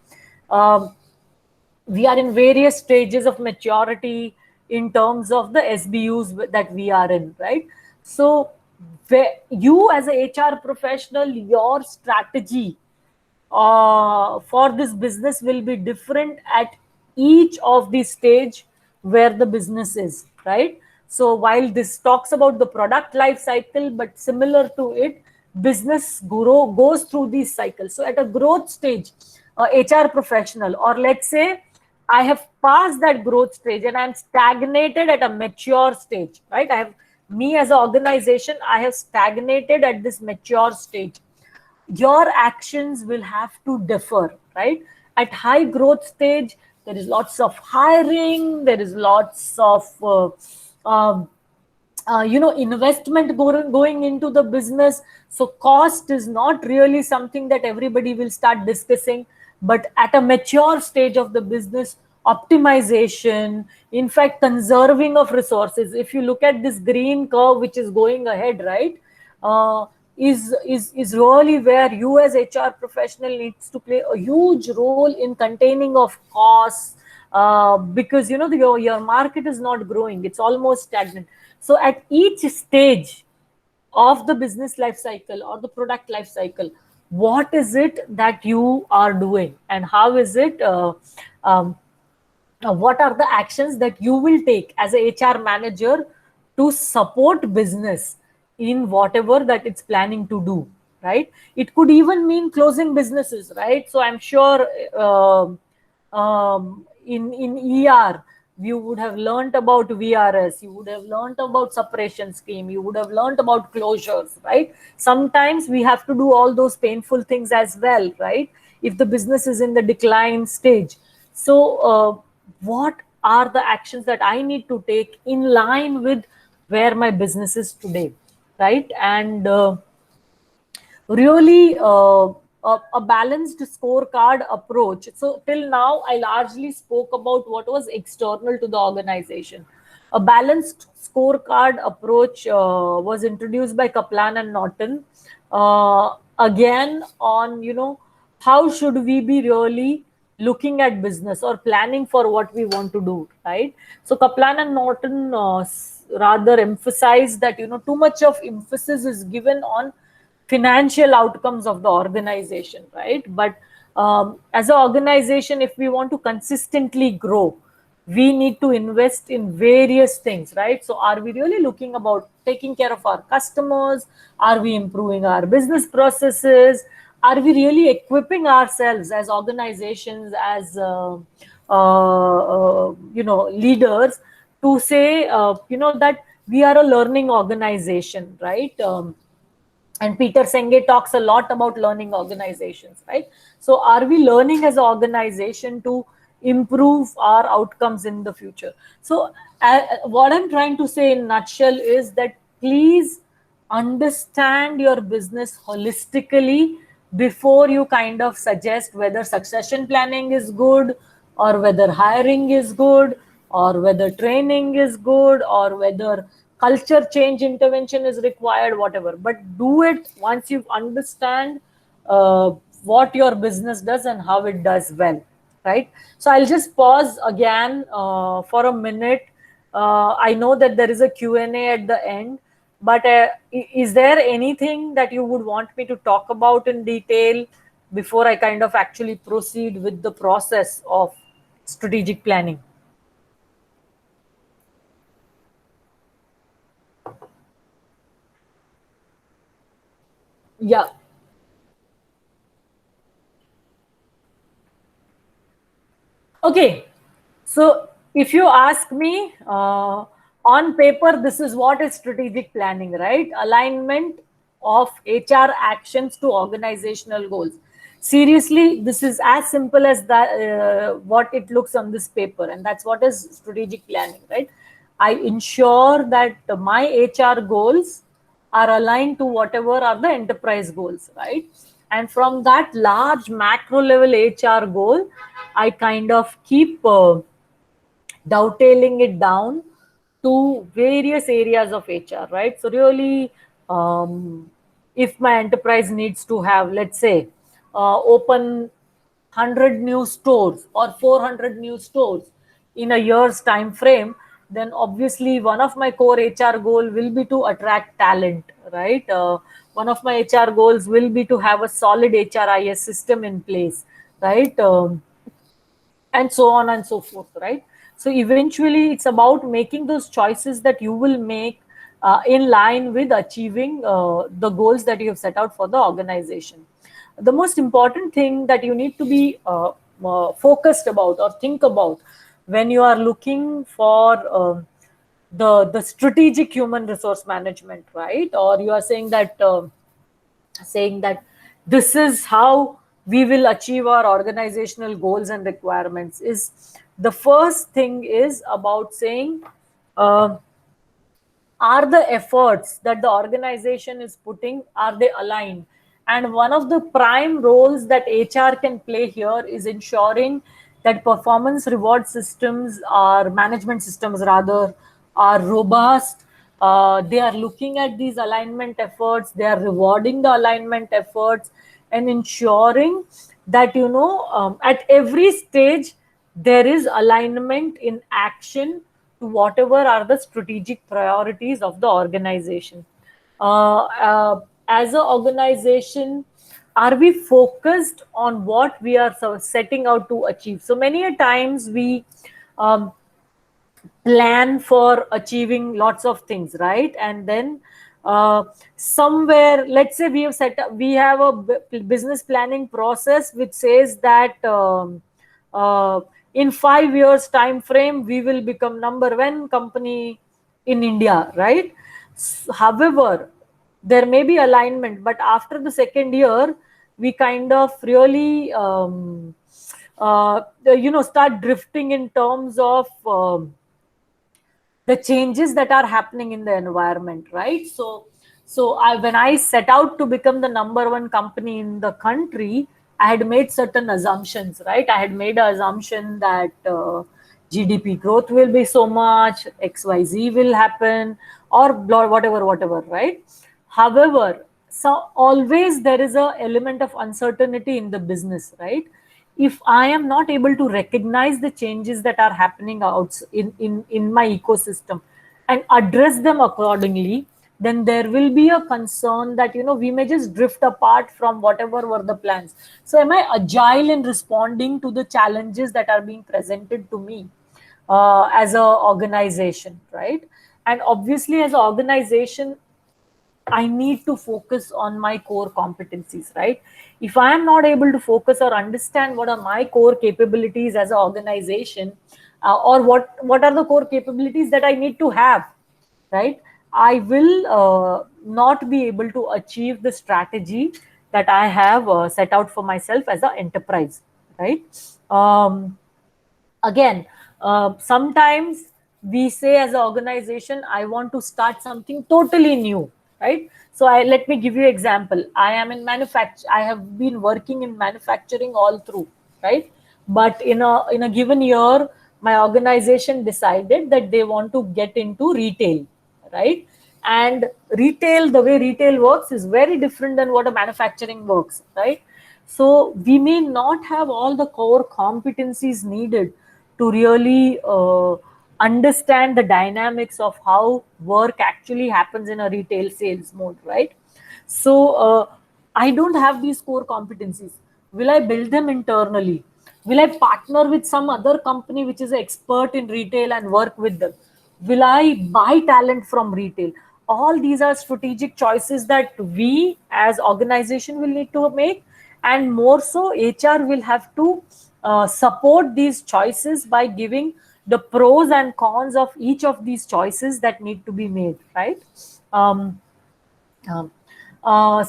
we are in various stages of maturity in terms of the SBUs that we are in, right? So you as a HR professional, your strategy for this business will be different at each of the stage where the business is, right? So while this talks about the product life cycle, but similar to it, business goes through these cycles. So at a growth stage, HR professional, or let's say I have passed that growth stage and I'm stagnated at a mature stage, right? Me as an organization, I have stagnated at this mature stage. Your actions will have to differ, right? At high growth stage, there is lots of hiring, there is lots of investment going into the business. So cost is not really something that everybody will start discussing. But at a mature stage of the business, optimization, in fact conserving of resources, if you look at this green curve which is going ahead, right, is really where you as HR professional needs to play a huge role in containing of costs, because your market is not growing, it's almost stagnant. So at each stage of the business life cycle or the product life cycle, what is it that you are doing, and how is it what are the actions that you will take as a HR manager to support business in whatever that it's planning to do, right? It could even mean closing businesses, right? So I'm sure in ER, you would have learned about VRS, you would have learned about separation scheme, you would have learned about closures, right? Sometimes we have to do all those painful things as well, right? If the business is in the decline stage. So what are the actions that I need to take in line with where my business is today, right? And really a balanced scorecard approach. So till now, I largely spoke about what was external to the organization. A balanced scorecard approach was introduced by Kaplan and Norton. Again, on how should we be really looking at business or planning for what we want to do, right? So Kaplan and Norton rather emphasize that too much of emphasis is given on financial outcomes of the organization, right? But as an organization, if we want to consistently grow, we need to invest in various things, right? So are we really looking about taking care of our customers? Are we improving our business processes? Are we really equipping ourselves as organizations, as leaders, to say that we are a learning organization, right? And Peter Senge talks a lot about learning organizations, right? So are we learning as an organization to improve our outcomes in the future? So what I'm trying to say in a nutshell is that please understand your business holistically before you kind of suggest whether succession planning is good, or whether hiring is good, or whether training is good, or whether culture change intervention is required, whatever. But do it once you understand what your business does and how it does well, right? So I'll just pause again for a minute. I know that there is a Q&A at the end, but is there anything that you would want me to talk about in detail before I kind of actually proceed with the process of strategic planning? Yeah. Okay. So if you ask me, on paper, this is what is strategic planning, right? Alignment of HR actions to organizational goals. Seriously, this is as simple as that, what it looks on this paper, and that's what is strategic planning, right? I ensure that my HR goals are aligned to whatever are the enterprise goals, right? And from that large macro level HR goal, I kind of keep dovetailing it down to various areas of HR, right? So really, if my enterprise needs to have, let's say, open 100 new stores or 400 new stores in a year's time frame, then obviously one of my core HR goal will be to attract talent, right? One of my HR goals will be to have a solid HRIS system in place, right? And so on and so forth, right? So eventually it's about making those choices that you will make in line with achieving the goals that you have set out for the organization. The most important thing that you need to be focused about or think about when you are looking for the strategic human resource management, right? Or you are saying that this is how we will achieve our organizational goals and requirements, is the first thing is about saying, uh, are the efforts that the organization is putting, are they aligned? And one of the prime roles that HR can play here is ensuring that performance reward systems, or management systems rather, are robust. They are looking at these alignment efforts, they are rewarding the alignment efforts, and ensuring that, at every stage there is alignment in action to whatever are the strategic priorities of the organization. As an organization, are we focused on what we are setting out to achieve? So many a times we um, plan for achieving lots of things, right? And then somewhere, let's say we have a business planning process which says that uh, in 5 years time frame we will become number one company in India, right? However, there may be alignment, but after the second year we kind of really start drifting in terms of the changes that are happening in the environment, right? When I set out to become the number one company in the country, I had made certain assumptions, right? I had made an assumption that GDP growth will be so much, XYZ will happen, or whatever, right? However, so always there is a element of uncertainty in the business, right? If I am not able to recognize the changes that are happening out in my ecosystem and address them accordingly, then there will be a concern that we may just drift apart from whatever were the plans. So am I agile in responding to the challenges that are being presented to me as a organization, right? And obviously as an organization, I need to focus on my core competencies, right? If I am not able to focus or understand what are my core capabilities as an organization, or what are the core capabilities that I need to have, right? I will not be able to achieve the strategy that I have set out for myself as an enterprise, right? Again, sometimes we say as an organization, I want to start something totally new, right? So let me give you example. I am in manufacture, I have been working in manufacturing all through, right? But in a given year, my organization decided that they want to get into retail, right? And retail, the way retail works is very different than what a manufacturing works, right? So we may not have all the core competencies needed to really understand the dynamics of how work actually happens in a retail sales mode, right? So I don't have these core competencies. Will I build them internally? Will I partner with some other company which is an expert in retail and work with them? Will I buy talent from retail? All these are strategic choices that we as organization will need to make, and more so HR will have to support these choices by giving the pros and cons of each of these choices that need to be made, right? um, um, uh,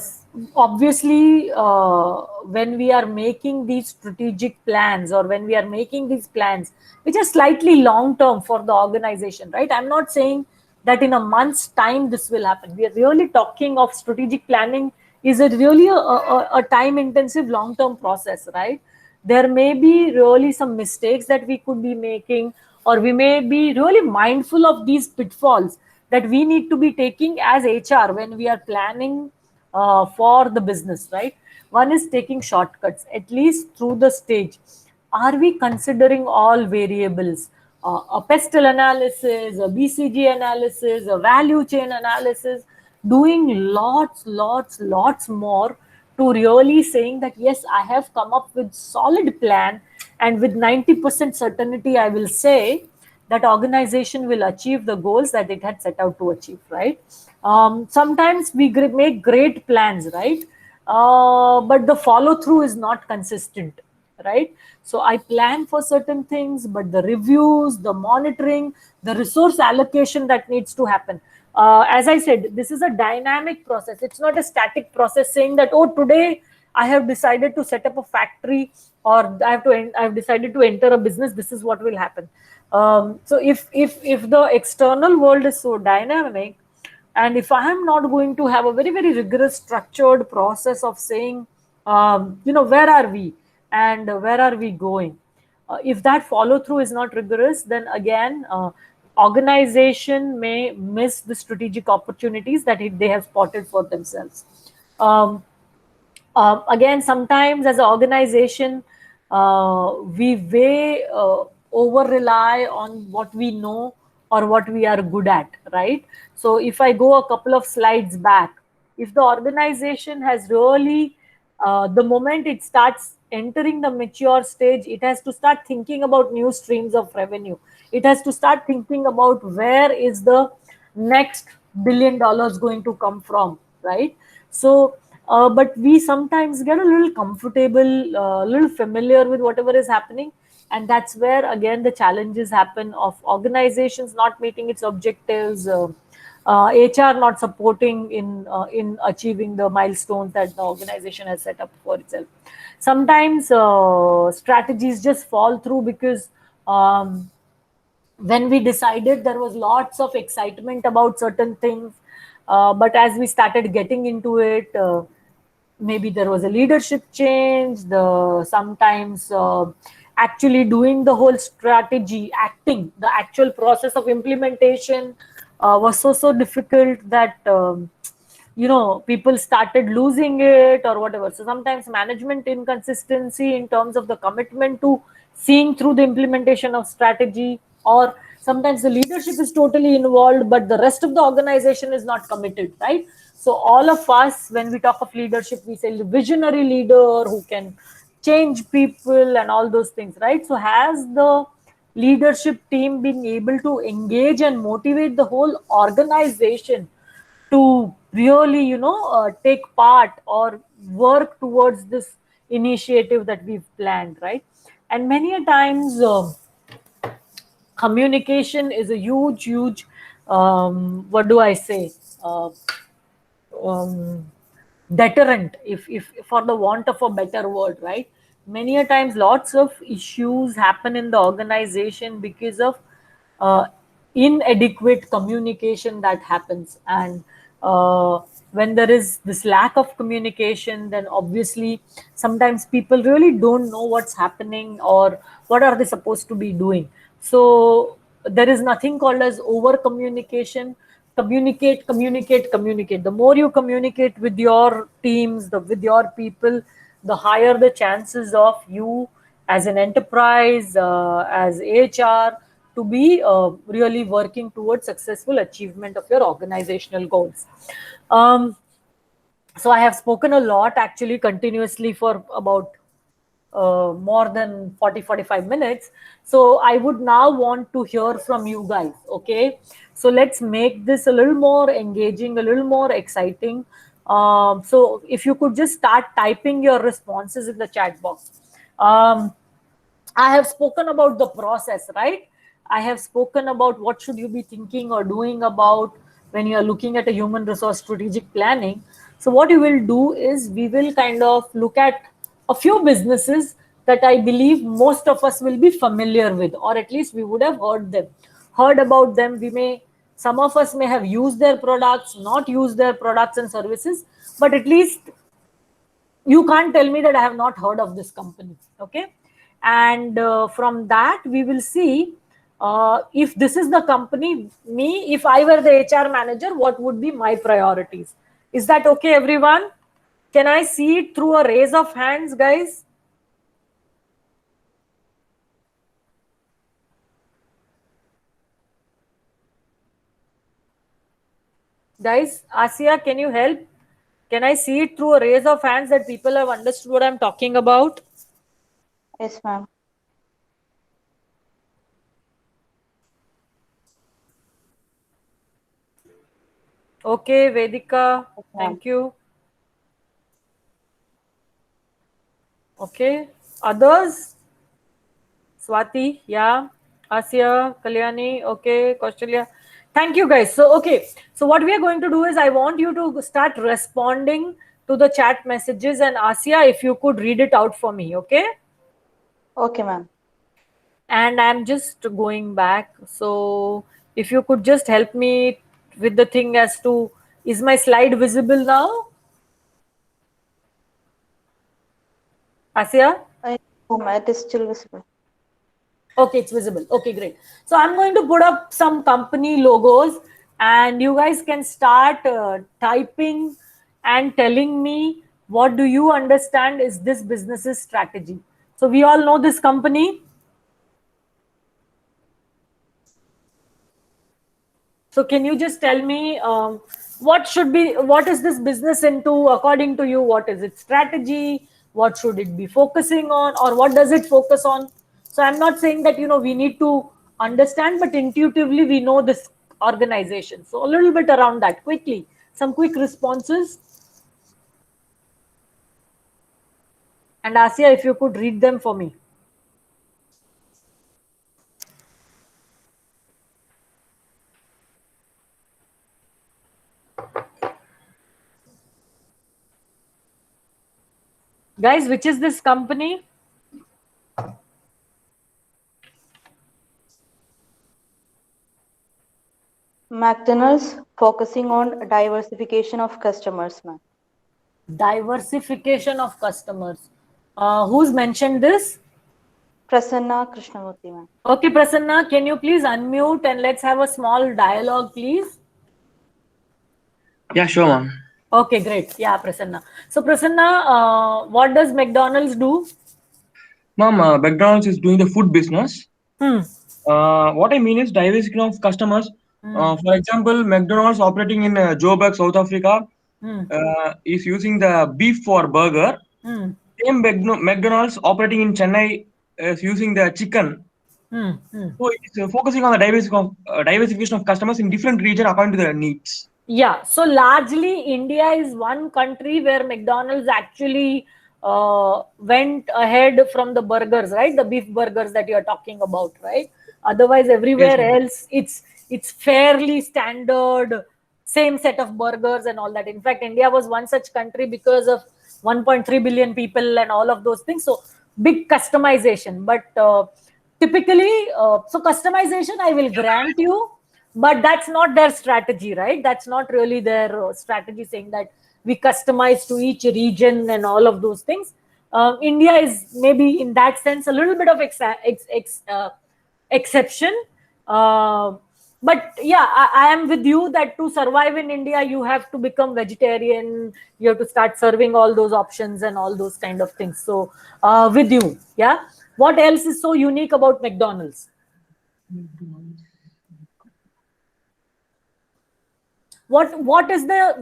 Obviously, when we are making these strategic plans, or when we are making these plans which are slightly long term for the organization, right? I'm not saying that in a month's time this will happen. We are really talking of strategic planning is a really a time intensive long term process, right? There may be really some mistakes that we could be making, or we may be really mindful of these pitfalls that we need to be taking as HR when we are planning for the business, right? One is taking shortcuts, at least through the stage. Are we considering all variables? A pestle analysis, a BCG analysis, a value chain analysis, doing lots more to really saying that, yes, I have come up with solid plan, and with 90% certainty, I will say that organization will achieve the goals that it had set out to achieve, right? Sometimes we make great plans, right? But the follow through is not consistent, right? So I plan for certain things, but the reviews, the monitoring, the resource allocation that needs to happen. As I said, this is a dynamic process. It's not a static process saying that, oh, today I have decided to set up a factory, or I've decided to enter a business. This is what will happen. So if the external world is so dynamic, and if I am not going to have a very, very rigorous structured process of saying, where are we and where are we going, if that follow through is not rigorous, then again, organization may miss the strategic opportunities that they have spotted for themselves. Again, sometimes as an organization, we way over rely on what we know or what we are good at, right? So if I go a couple of slides back, if the organization has really, the moment it starts entering the mature stage, it has to start thinking about new streams of revenue. It has to start thinking about where is the next $1 billion going to come from, right? So but we sometimes get a little comfortable, a little familiar with whatever is happening, and that's where again the challenges happen of organizations not meeting its objectives, HR not supporting in achieving the milestones that the organization has set up for itself. Sometimes strategies just fall through because when we decided, there was lots of excitement about certain things, but as we started getting into it, maybe there was a leadership change. Sometimes actually doing the whole strategy, acting, the actual process of implementation was so difficult that people started losing it or whatever. So sometimes management inconsistency in terms of the commitment to seeing through the implementation of strategy, or sometimes the leadership is totally involved but the rest of the organization is not committed, right? So all of us, when we talk of leadership, we say visionary leader who can change people and all those things, right? So has the leadership team been able to engage and motivate the whole organization to really, take part or work towards this initiative that we've planned, right? And many a times, communication is a huge, what do I say? Deterrent, if for the want of a better word, right? Many a times lots of issues happen in the organization because of inadequate communication that happens. And when there is this lack of communication, then obviously sometimes people really don't know what's happening or what are they supposed to be doing. So there is nothing called as over communication. Communicate. The more you communicate with your teams, with your people, the higher the chances of you as an enterprise, as HR, to be really working towards successful achievement of your organizational goals. So I have spoken a lot, actually continuously for about more than 40-45 minutes. So I would now want to hear from you guys. Okay, so let's make this a little more engaging, a little more exciting. So if you could just start typing your responses in the chat box. I have spoken about the process, right? I have spoken about what should you be thinking or doing about when you are looking at a human resource strategic planning. So what you will do is we will kind of look at a few businesses that I believe most of us will be familiar with, or at least we would have heard about them. Some of us may have used their products, not used their products and services, but at least you can't tell me that I have not heard of this company. Okay. And from that, we will see if this is the company, if I were the HR manager, what would be my priorities? Is that okay, everyone? Can I see it through a raise of hands, guys? Guys, Asiya, can you help? Can I see it through a raise of hands that people have understood what I'm talking about? Yes, ma'am. Okay, Vedika, Yes, ma'am. thank you. Okay, others? Swati, yeah. Asya, Kalyani, okay. Kausalya. Thank you, guys. So, okay. So, what we are going to do is I want you to start responding to the chat messages. And Asya, if you could read it out for me, okay? Okay, ma'am. And I'm just going back. So, if you could just help me with the thing as to, is my slide visible now? Asya? It is still visible. Okay, it's visible. Okay, great. So I'm going to put up some company logos and you guys can start typing and telling me what do you understand is this business's strategy. So we all know this company. So can you just tell me what is this business into according to you? What is its strategy? What should it be focusing on, or what does it focus on? So I'm not saying that we need to understand, but intuitively we know this organization. So a little bit around that quickly, some quick responses. And Asya, if you could read them for me. Guys, which is this company? McDonald's focusing on diversification of customers, ma'am. Diversification of customers. Who's mentioned this? Prasanna Krishnamurthy, ma'am. Okay, Prasanna, can you please unmute and let's have a small dialogue, please? Yeah, sure, ma'am. Okay, great. Yeah, Prasanna. So, Prasanna, what does McDonald's do? Ma'am, McDonald's is doing the food business. Hmm. What I mean is diversity of customers. For example, McDonald's operating in Joburg, South Africa, Hmm. is using the beef for burger. Hmm. Same McDonald's operating in Chennai is using the chicken. Hmm. Hmm. So it's focusing on the diversification of customers in different region according to their needs. Yeah, so largely India is one country where McDonald's actually went ahead from the burgers, right? The beef burgers that you're talking about, right? Otherwise, everywhere ma'am. else, it's fairly standard, same set of burgers and all that. In fact, India was one such country because of 1.3 billion people and all of those things. So big customization, but typically, so customization, I will grant you, but that's not their strategy, right? That's not really their strategy, saying that we customize to each region and all of those things. India is maybe in that sense a little bit of exception. But yeah, I am with you that to survive in India, you have to become vegetarian. You have to start serving all those options and all those kind of things. So, with you, yeah. What else is so unique about McDonald's? What is the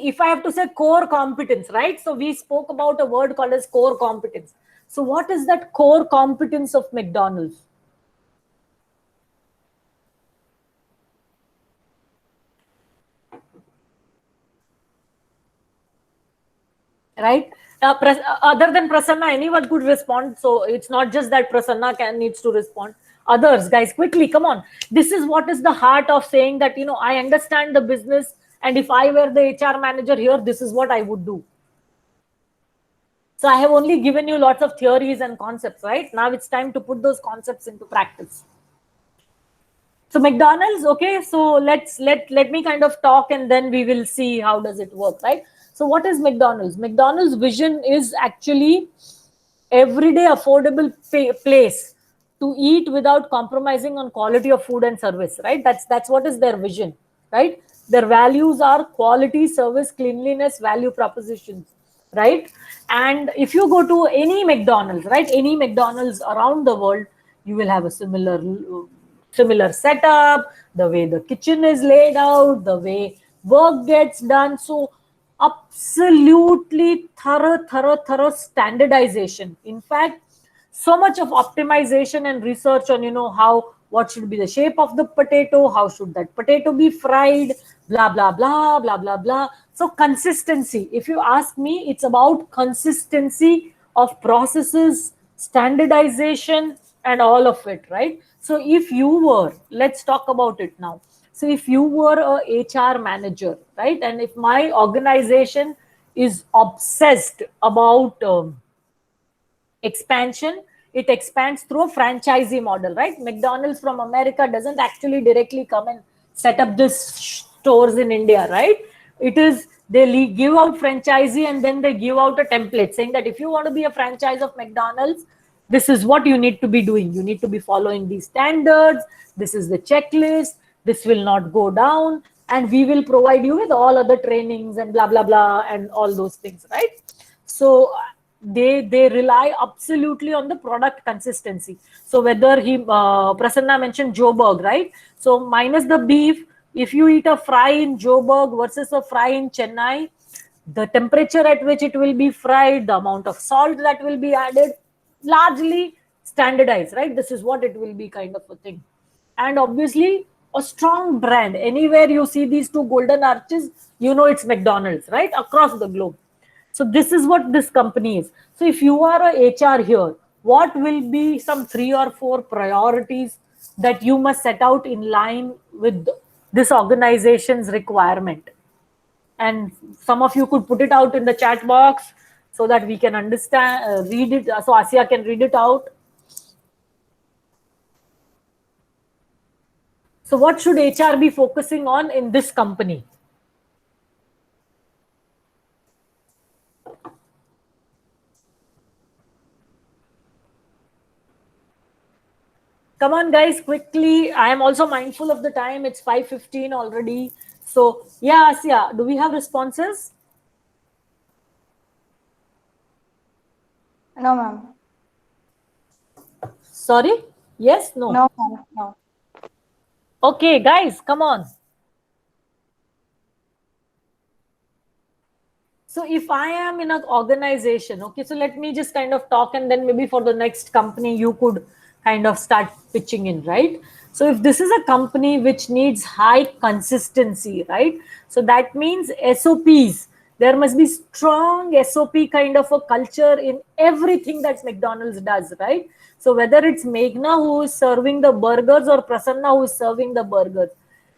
if I have to say core competence, right? So we spoke about a word called as core competence. So what is that core competence of McDonald's? Right? Other than Prasanna, anyone could respond. So it's not just that Prasanna needs to respond. Others, guys, quickly, come on. This is what is the heart of saying that, I understand the business, and if I were the HR manager here, this is what I would do. So I have only given you lots of theories and concepts, right? Now it's time to put those concepts into practice. So McDonald's, okay. So let me kind of talk, and then we will see how does it work, right? So what is McDonald's? McDonald's vision is actually everyday affordable place to eat without compromising on quality of food and service, right? That's what is their vision, right? Their values are quality, service, cleanliness, value propositions, right? And if you go to any McDonald's, right, any McDonald's around the world, you will have a similar setup, the way the kitchen is laid out, the way work gets done. So absolutely thorough standardization. In fact, so much of optimization and research on how what should be the shape of the potato, how should that potato be fried, blah, blah, blah, blah, blah, blah. So consistency, if you ask me, it's about consistency of processes, standardization, and all of it, right? So if you were, let's talk about it now. So if you were a HR manager, right, and if my organization is obsessed about expansion, it expands through a franchisee model, right? McDonald's from America doesn't actually directly come and set up this stores in India, right? It is they give out franchisee and then they give out a template saying that if you want to be a franchise of McDonald's, this is what you need to be doing. You need to be following these standards. This is the checklist. This will not go down, and we will provide you with all other trainings and blah blah blah and all those things, right? So they rely absolutely on the product consistency. So whether Prasanna mentioned Joburg, right? So minus the beef, if you eat a fry in Joburg versus a fry in Chennai, the temperature at which it will be fried, the amount of salt that will be added, largely standardized, right? This is what it will be, kind of a thing. And obviously a strong brand. Anywhere you see these two golden arches, you know it's McDonald's, right? Across the globe. So this is what this company is. So if you are a HR here, what will be some 3 or 4 priorities that you must set out in line with this organization's requirement? And some of you could put it out in the chat box so that we can understand, read it, so Asya can read it out. So what should HR be focusing on in this company? Come on, guys, quickly. I am also mindful of the time. It's 5:15 already. So, yeah, Asya, do we have responses? No, ma'am. Sorry? Yes? No? No, ma'am. No. Okay, guys, come on. So if I am in an organization, okay, so let me just kind of talk, and then maybe for the next company, you could kind of start pitching in, right? So if this is a company which needs high consistency, right? So that means SOPs. There must be strong SOP kind of a culture in everything that McDonald's does, right? So whether it's Meghna who is serving the burgers or Prasanna who is serving the burgers,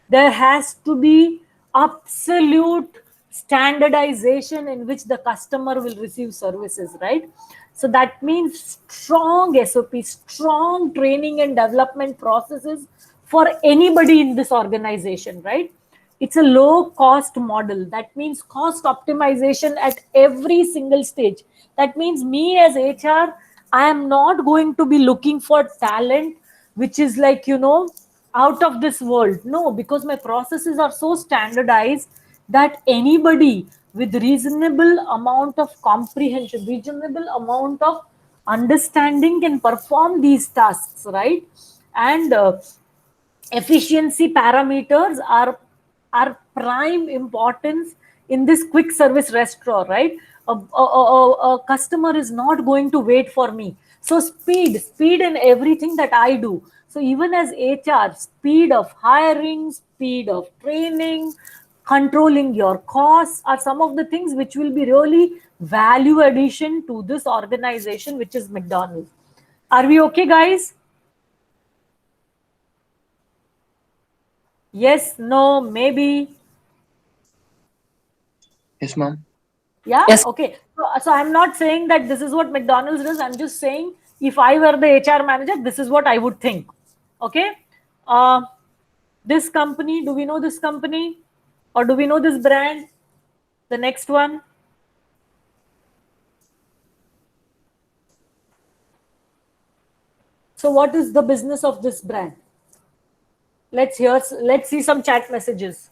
there has to be absolute standardization in which the customer will receive services, right? So that means strong SOP, strong training and development processes for anybody in this organization, right? It's a low cost model. That means cost optimization at every single stage. That means me as HR, I am not going to be looking for talent which is like, you know, out of this world. No, because my processes are so standardized that anybody with reasonable amount of comprehension, reasonable amount of understanding can perform these tasks, right? And efficiency parameters are prime importance in this quick service restaurant, right? A customer is not going to wait for me. So speed in everything that I do. So even as HR, speed of hiring, speed of training, controlling your costs are some of the things which will be really value addition to this organization, which is McDonald's. Are we okay, guys? Yes, no, maybe. Yes, ma'am. Yeah. Yes. Okay. So I'm not saying that this is what McDonald's does. I'm just saying if I were the HR manager, this is what I would think. Okay. This company, do we know this company? Or do we know this brand? The next one. So what is the business of this brand? Let's see some chat messages.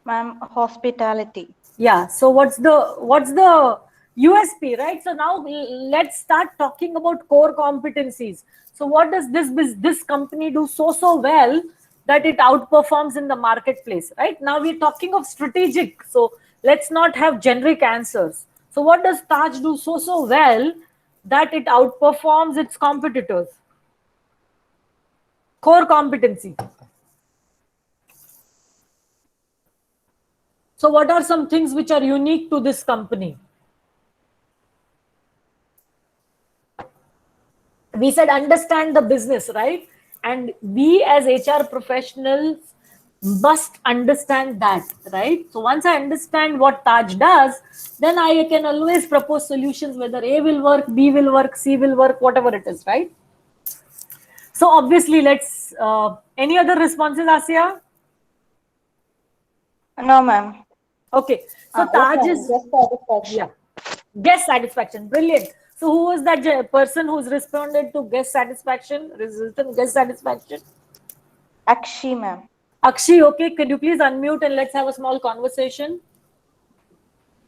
Ma'am, hospitality. Yeah. So what's the USP, right? So now let's start talking about core competencies. So what does this company do so well that it outperforms in the marketplace, right? Now we're talking of strategic. So let's not have generic answers. So what does Taj do so well that it outperforms its competitors? Core competency. So what are some things which are unique to this company? We said understand the business, right? And we as HR professionals must understand that, right? So once I understand what Taj does, then I can always propose solutions, whether A will work, B will work, C will work, whatever it is, right? So obviously, let's, any other responses, Asiya? No, ma'am. Okay, so Taj is, Just satisfaction. yeah, guest satisfaction, brilliant. So who was that person who's responded to guest satisfaction, resultant guest satisfaction? Akshi, ma'am. Akshi, okay, could you please unmute and let's have a small conversation?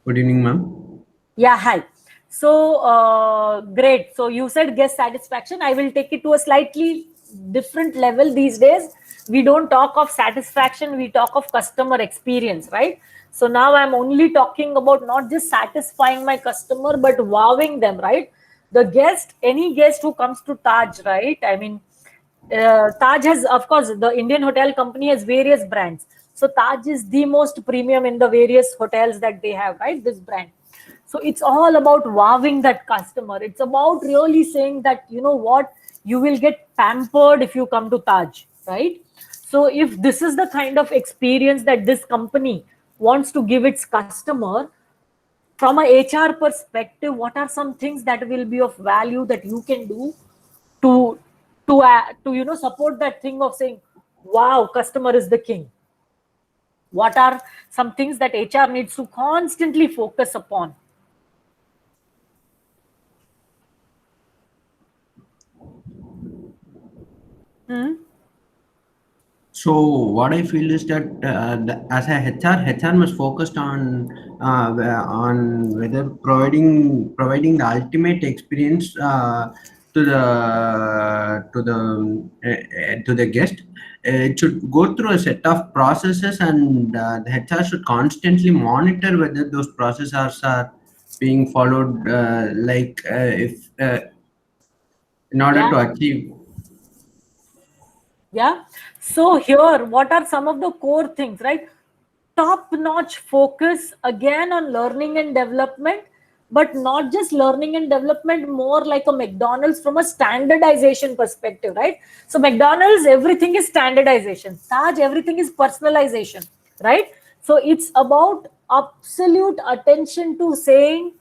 Good evening, ma'am. Yeah, hi. So, great. So you said guest satisfaction. I will take it to a slightly different level these days. We don't talk of satisfaction, we talk of customer experience, right? So now I'm only talking about not just satisfying my customer, but wowing them, right? The guest, any guest who comes to Taj, right? I mean, Taj has, of course, the Indian hotel company has various brands. So Taj is the most premium in the various hotels that they have, right? This brand. So it's all about wowing that customer. It's about really saying that, you know what, you will get pampered if you come to Taj, right? So if this is the kind of experience that this company wants to give its customer, from a HR perspective, what are some things that will be of value that you can do to you know, support that thing of saying, wow, customer is the king? What are some things that HR needs to constantly focus upon? So what I feel is that as a HR must focus on whether providing the ultimate experience to the guest. It should go through a set of processes, and the HR should constantly monitor whether those processes are being followed. If in order to achieve. Yeah. So here, what are some of the core things, right? Top-notch focus again on learning and development, but not just learning and development, more like a McDonald's from a standardization perspective, right? So McDonald's, everything is standardization. Taj, everything is personalization, right? So it's about absolute attention to saying,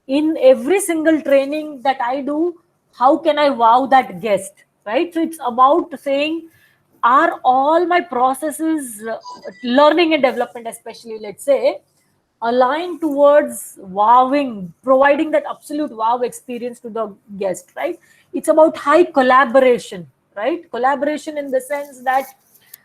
in every single training that I do, how can I wow that guest, right? So it's about saying, are all my processes, learning and development especially, let's say, aligned towards wowing, providing that absolute wow experience to the guest, right? It's about high collaboration, right? Collaboration in the sense that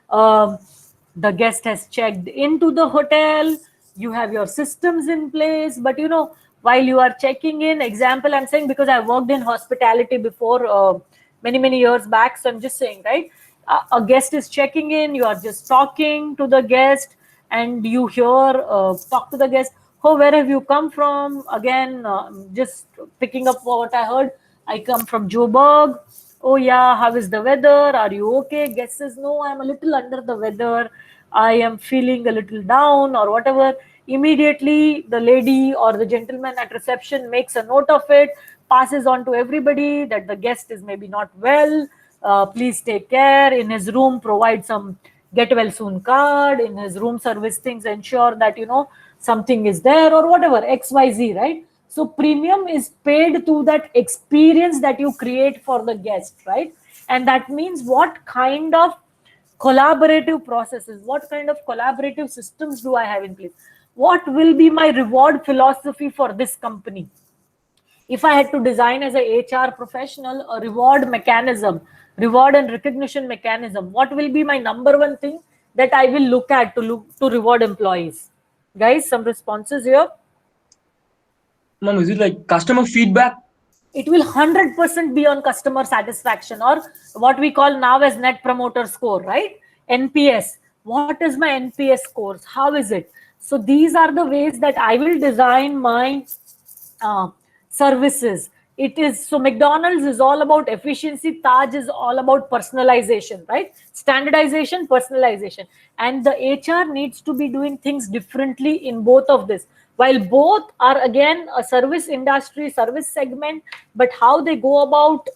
the guest has checked into the hotel, you have your systems in place, but you know, while you are checking in, example I'm saying because I worked in hospitality before, many years back, so I'm just saying, right? A guest is checking in, you are just talking to the guest, and you hear, talk to the guest, oh, where have you come from? Again, just picking up what I heard, I come from Joburg. Oh yeah, how is the weather? Are you okay? Guest says, no, I'm a little under the weather, I am feeling a little down or whatever. Immediately the lady or the gentleman at reception makes a note of it, passes on to everybody that the guest is maybe not well, please take care. In his room, provide some get well soon card. In his room service things, ensure that, you know, something is there or whatever, XYZ, right? So premium is paid to that experience that you create for the guest, right? And that means what kind of collaborative processes, what kind of collaborative systems do I have in place? What will be my reward philosophy for this company? If I had to design as a HR professional a reward mechanism, reward and recognition mechanism, what will be my number one thing that I will look at to reward employees? Guys, some responses here. Ma'am, is it like customer feedback? It will 100% be on customer satisfaction, or what we call now as net promoter score, right? NPS. What is my NPS scores? How is it? So these are the ways that I will design my services. It is so McDonald's is all about efficiency. Taj is all about personalization, right? Standardization, personalization, and the HR needs to be doing things differently in both of this. While both are again a service industry, service segment, but how they go about,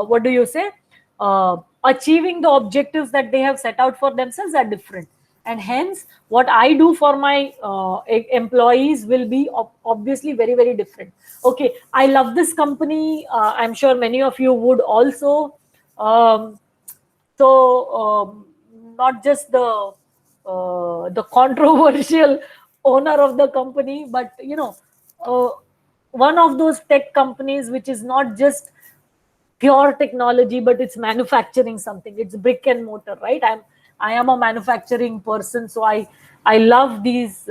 what do you say, achieving the objectives that they have set out for themselves are different. And hence what I do for my employees will be obviously very, very different. Okay, I love this company. I'm sure many of you would also. Not just the controversial owner of the company, but one of those tech companies which is not just pure technology, but it's manufacturing something. It's brick and mortar, right? I am a manufacturing person, so I love these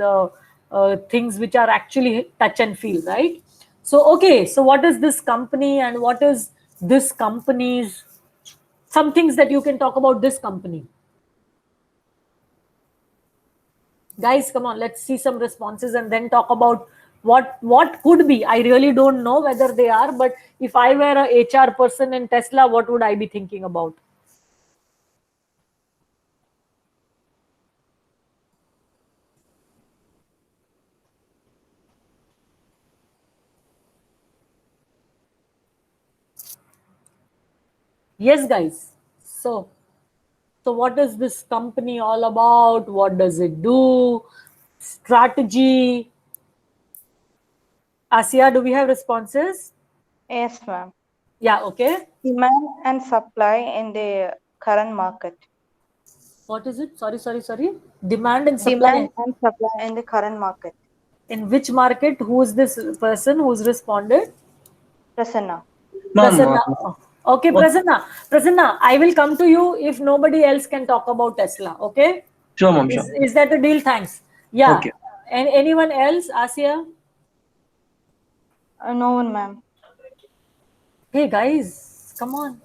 things which are actually touch and feel, right? So okay, so what is this company and what is this company's, some things that you can talk about this company? Guys, come on, let's see some responses and then talk about what could be. I really don't know whether they are, but if I were a HR person in Tesla, what would I be thinking about? Yes, guys. So what is this company all about? What does it do? Strategy. Asia, do we have responses? Yes, ma'am. Yeah, okay. Demand and supply in the current market. What is it? Sorry. Demand and supply. Demand and supply in the current market. In which market? Who is this person who's responded? Prasanna. Prasanna. Okay, Prasanna, I will come to you if nobody else can talk about Tesla. Okay? Sure, ma'am. Sure. Is that a deal? Thanks. Yeah. Okay. And anyone else? Asia? No one, ma'am. Hey guys, come on.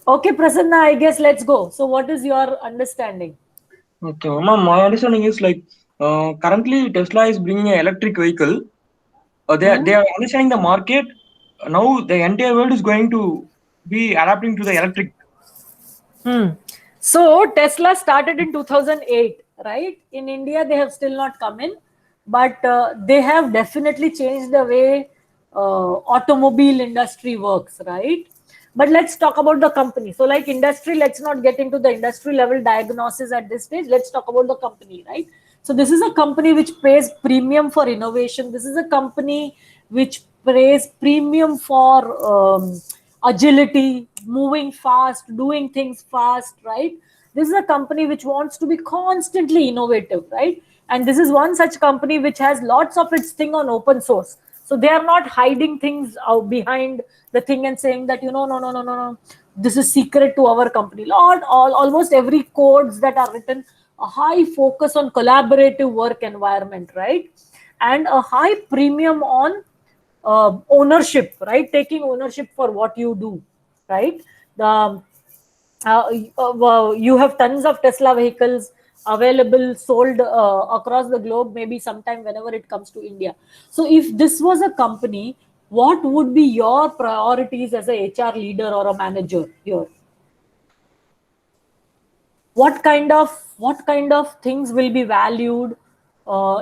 Okay, Prasanna, I guess let's go. So what is your understanding? Okay, ma'am. My understanding is like currently Tesla is bringing an electric vehicle. They are understanding the market. Now the entire world is going to be adapting to the electric. So Tesla started in 2008, right? In India, they have still not come in, but they have definitely changed the way automobile industry works, right? But let's talk about the company. So like industry, let's not get into the industry level diagnosis at this stage. Let's talk about the company, right? So this is a company which pays premium for innovation. This is a company which pays premium for agility, moving fast, doing things fast, right? This is a company which wants to be constantly innovative, right? And this is one such company which has lots of its thing on open source. So they are not hiding things out behind the thing and saying that, no, this is secret to our company. Almost every codes that are written, a high focus on collaborative work environment, right? And a high premium on ownership, right? Taking ownership for what you do, right? You have tons of Tesla vehicles available, sold across the globe, maybe sometime whenever it comes to India. So if this was a company, what would be your priorities as a HR leader or a manager here? What kind of things will be valued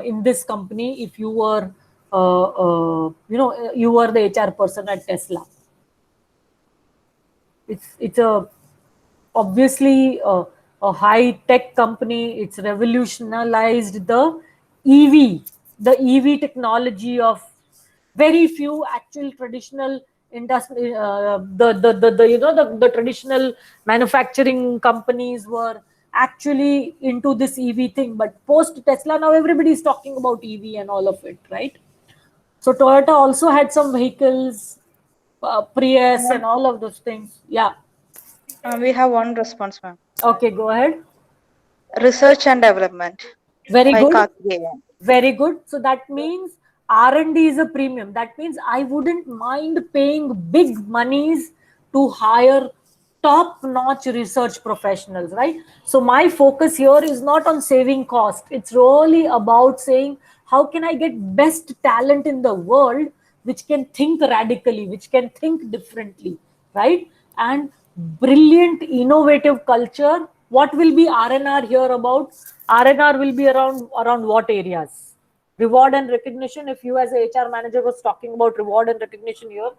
in this company if you were you were the HR person at Tesla? It's obviously a high tech company. It's revolutionized the EV technology of very few actual traditional industry. The traditional manufacturing companies were actually into this EV thing, but post Tesla, now everybody is talking about EV and all of it, right? So Toyota also had some vehicles, Prius and all of those things. Yeah. We have one response, ma'am. Okay, go ahead. Research and development. Very good. Karthikeyan. Very good. So that means R&D is a premium. That means I wouldn't mind paying big monies to hire top-notch research professionals, right? So my focus here is not on saving cost. It's really about saying, how can I get best talent in the world which can think radically, which can think differently, right? And brilliant, innovative culture. What will be R&R here about? R&R will be around what areas? Reward and recognition. If you as a HR manager was talking about reward and recognition here,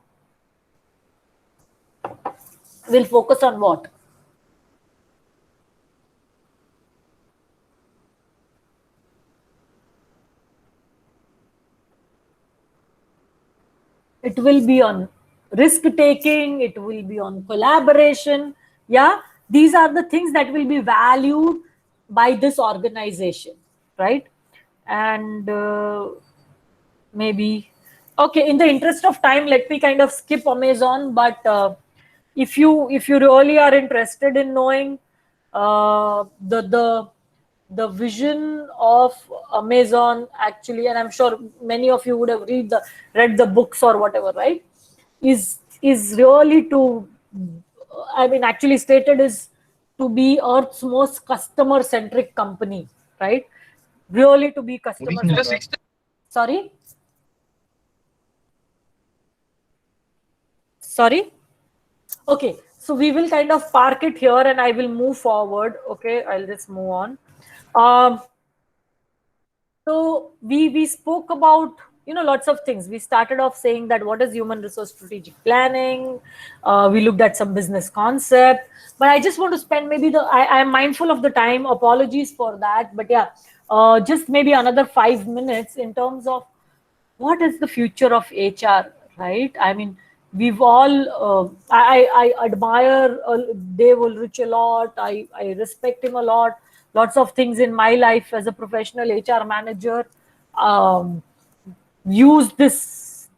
we'll focus on what? It will be on risk taking, it will be on collaboration. Yeah, these are the things that will be valued by this organization, right? And maybe, okay, in the interest of time, let me kind of skip Amazon, but if you really are interested in knowing the vision of Amazon, actually, and I'm sure many of you would have read the books or whatever, right? Is really to, I mean, actually stated is to be Earth's most customer-centric company, right? Really to be customer-centric. Sorry? Sorry? Okay, so we will kind of park it here and I will move forward. Okay, I'll just move on. So we spoke about, you know, lots of things. We started off saying that what is human resource strategic planning. We looked at some business concept, but I just want to spend maybe I am mindful of the time. Apologies for that, but yeah, just maybe another 5 minutes in terms of what is the future of HR, right? I mean, we've all, I admire Dave Ulrich a lot. I respect him a lot. Lots of things in my life as a professional HR manager use this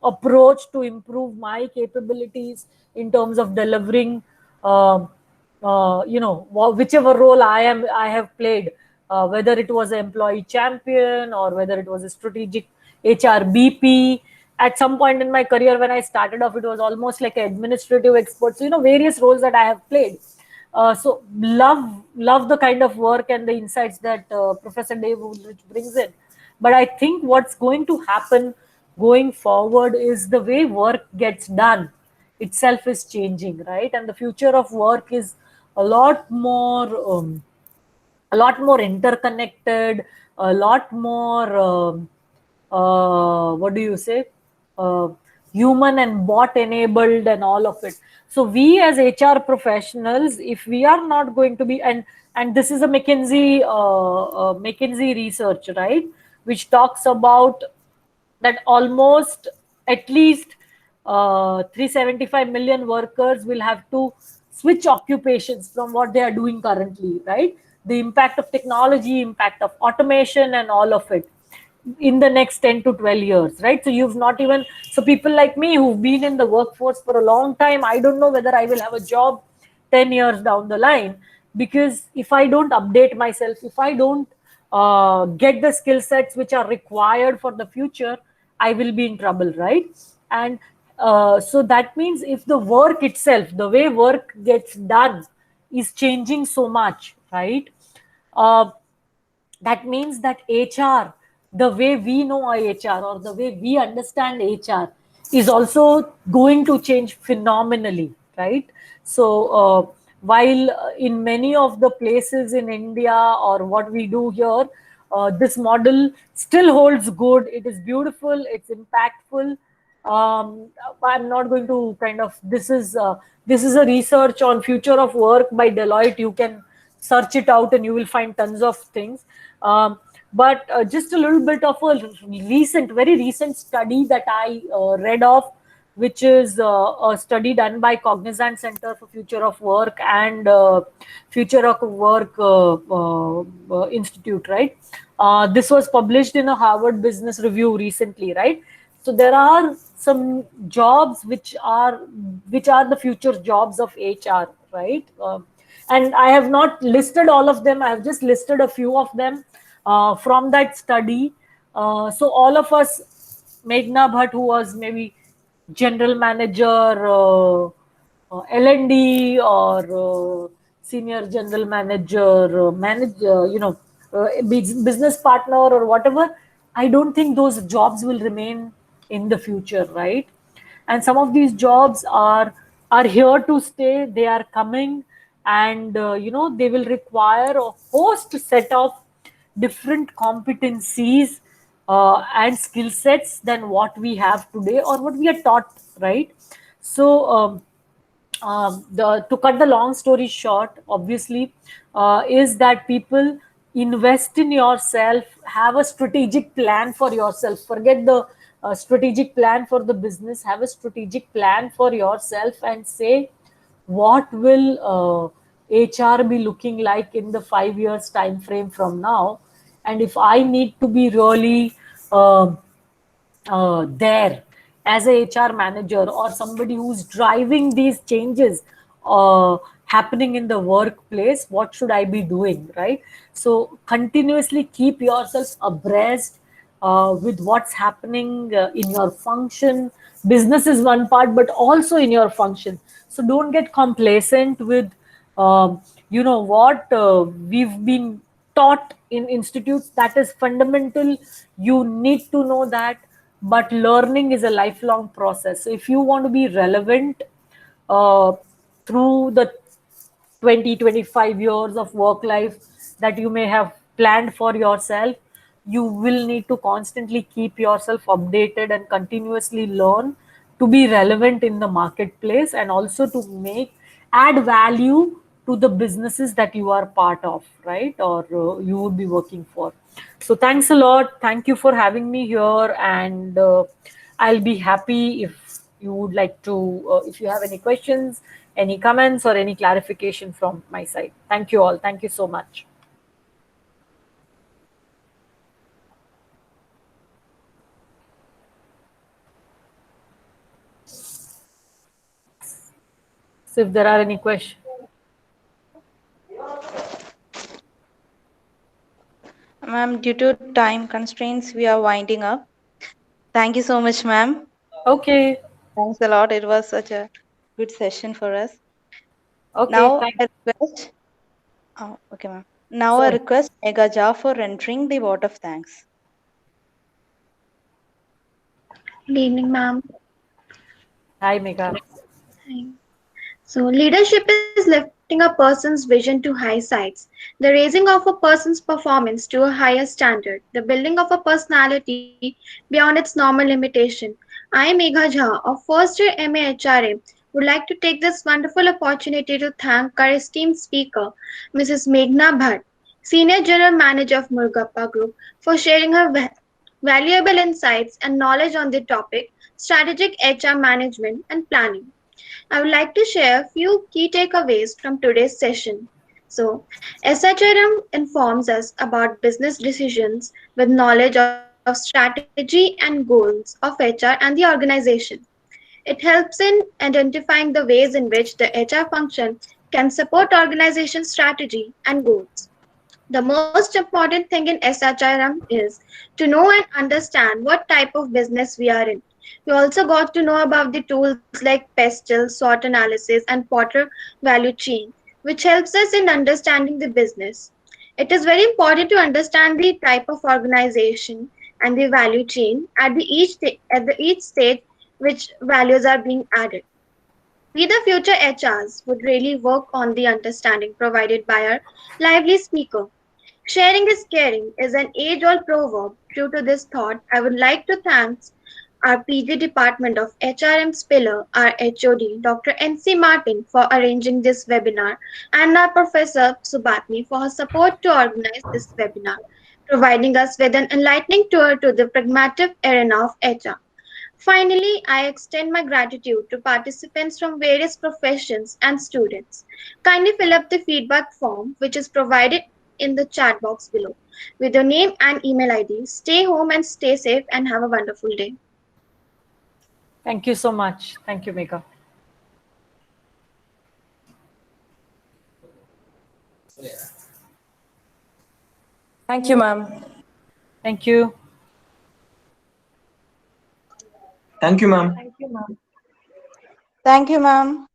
approach to improve my capabilities in terms of delivering, you know, whichever role I have played, whether it was an employee champion or whether it was a strategic HR BP. At some point in my career, when I started off, it was almost like an administrative expert. So, you know, various roles that I have played. So love the kind of work and the insights that Professor Dave Ulrich brings in. But I think what's going to happen going forward is the way work gets done itself is changing, right? And the future of work is a lot more interconnected, a lot more what do you say? Human and bot enabled and all of it. So we as HR professionals, if we are not going to be, and this is a McKinsey research, right, which talks about that almost at least 375 million workers will have to switch occupations from what they are doing currently, right? The impact of technology, impact of automation and all of it in the next 10 to 12 years, right? So you've not even, so people like me who've been in the workforce for a long time, I don't know whether I will have a job 10 years down the line, because if I don't update myself, if I don't get the skill sets which are required for the future, I will be in trouble, right? And so that means if the work itself, the way work gets done is changing so much, right? That means that HR, the way we know HR or the way we understand HR is also going to change phenomenally, right? So while in many of the places in India or what we do here, this model still holds good. It is beautiful. It's impactful. I'm not going to kind of, this is a research on future of work by Deloitte. You can search it out and you will find tons of things. But just a little bit of a very recent study that I read of, which is a study done by Cognizant Center for Future of Work and Future of Work Institute, right? This was published in a Harvard Business Review recently, right? So there are some jobs which are the future jobs of HR, right? And I have not listed all of them. I have just listed a few of them from that study. So all of us Meghna Bhatt, who was maybe general manager, L&D, or senior general manager, business partner or whatever, I don't think those jobs will remain in the future, right? And some of these jobs are here to stay. They are coming, and they will require a host set of different competencies and skill sets than what we have today or what we are taught, right? So to cut the long story short, obviously, is that people invest in yourself, have a strategic plan for yourself. Forget the strategic plan for the business, have a strategic plan for yourself and say, what will HR be looking like in the 5 years time frame from now? And if I need to be really there as a HR manager or somebody who's driving these changes happening in the workplace, what should I be doing, right? So continuously keep yourself abreast with what's happening in your function. Business is one part, but also in your function. So don't get complacent with what we've been taught in institutes. That is fundamental. You need to know that, but learning is a lifelong process. So if you want to be relevant uh, through the 20-25 years of work life that you may have planned for yourself, you will need to constantly keep yourself updated and continuously learn to be relevant in the marketplace, and also to add value to the businesses that you are part of, right? Or you would be working for. So thanks a lot. Thank you for having me here, and I'll be happy if you would like to, if you have any questions, any comments, or any clarification from my side. Thank you all. Thank you so much. So if there are any questions. Ma'am, due to time constraints, we are winding up. Thank you so much, ma'am. Okay. Thanks a lot. It was such a good session for us. Okay. Now Thank I request. Oh, okay, ma'am. Now I Sorry. request Megha Jha for rendering the vote of thanks. Good evening, ma'am. Hi, Megha. Hi. So, leadership is lifting a person's vision to high heights, the raising of a person's performance to a higher standard, the building of a personality beyond its normal limitation. I, Megha Jha, of first year MA HRA, would like to take this wonderful opportunity to thank our esteemed speaker, Mrs. Meghna Bhatt, Senior General Manager of Murugappa Group, for sharing her valuable insights and knowledge on the topic strategic HR management and planning. I would like to share a few key takeaways from today's session. So, SHRM informs us about business decisions with knowledge of strategy and goals of HR and the organization. It helps in identifying the ways in which the HR function can support organization strategy and goals. The most important thing in SHRM is to know and understand what type of business we are in. We also got to know about the tools like Pestle, SWOT analysis, and Porter value chain, which helps us in understanding the business. It is very important to understand the type of organization and the value chain at each stage which values are being added. We, the future HRs, would really work on the understanding provided by our lively speaker. Sharing is caring is an age old proverb. True to this thought, I would like to thank our PG Department of HRM Spiller, our HOD, Dr. NC Martin, for arranging this webinar, and our Professor Subatni for her support to organize this webinar, providing us with an enlightening tour to the pragmatic arena of HR. Finally, I extend my gratitude to participants from various professions and students. Kindly fill up the feedback form, which is provided in the chat box below, with your name and email ID. Stay home and stay safe, and have a wonderful day. Thank you so much. Thank you, Megha. Thank you, ma'am. Thank you. Thank you, ma'am. Thank you, ma'am. Thank you, ma'am.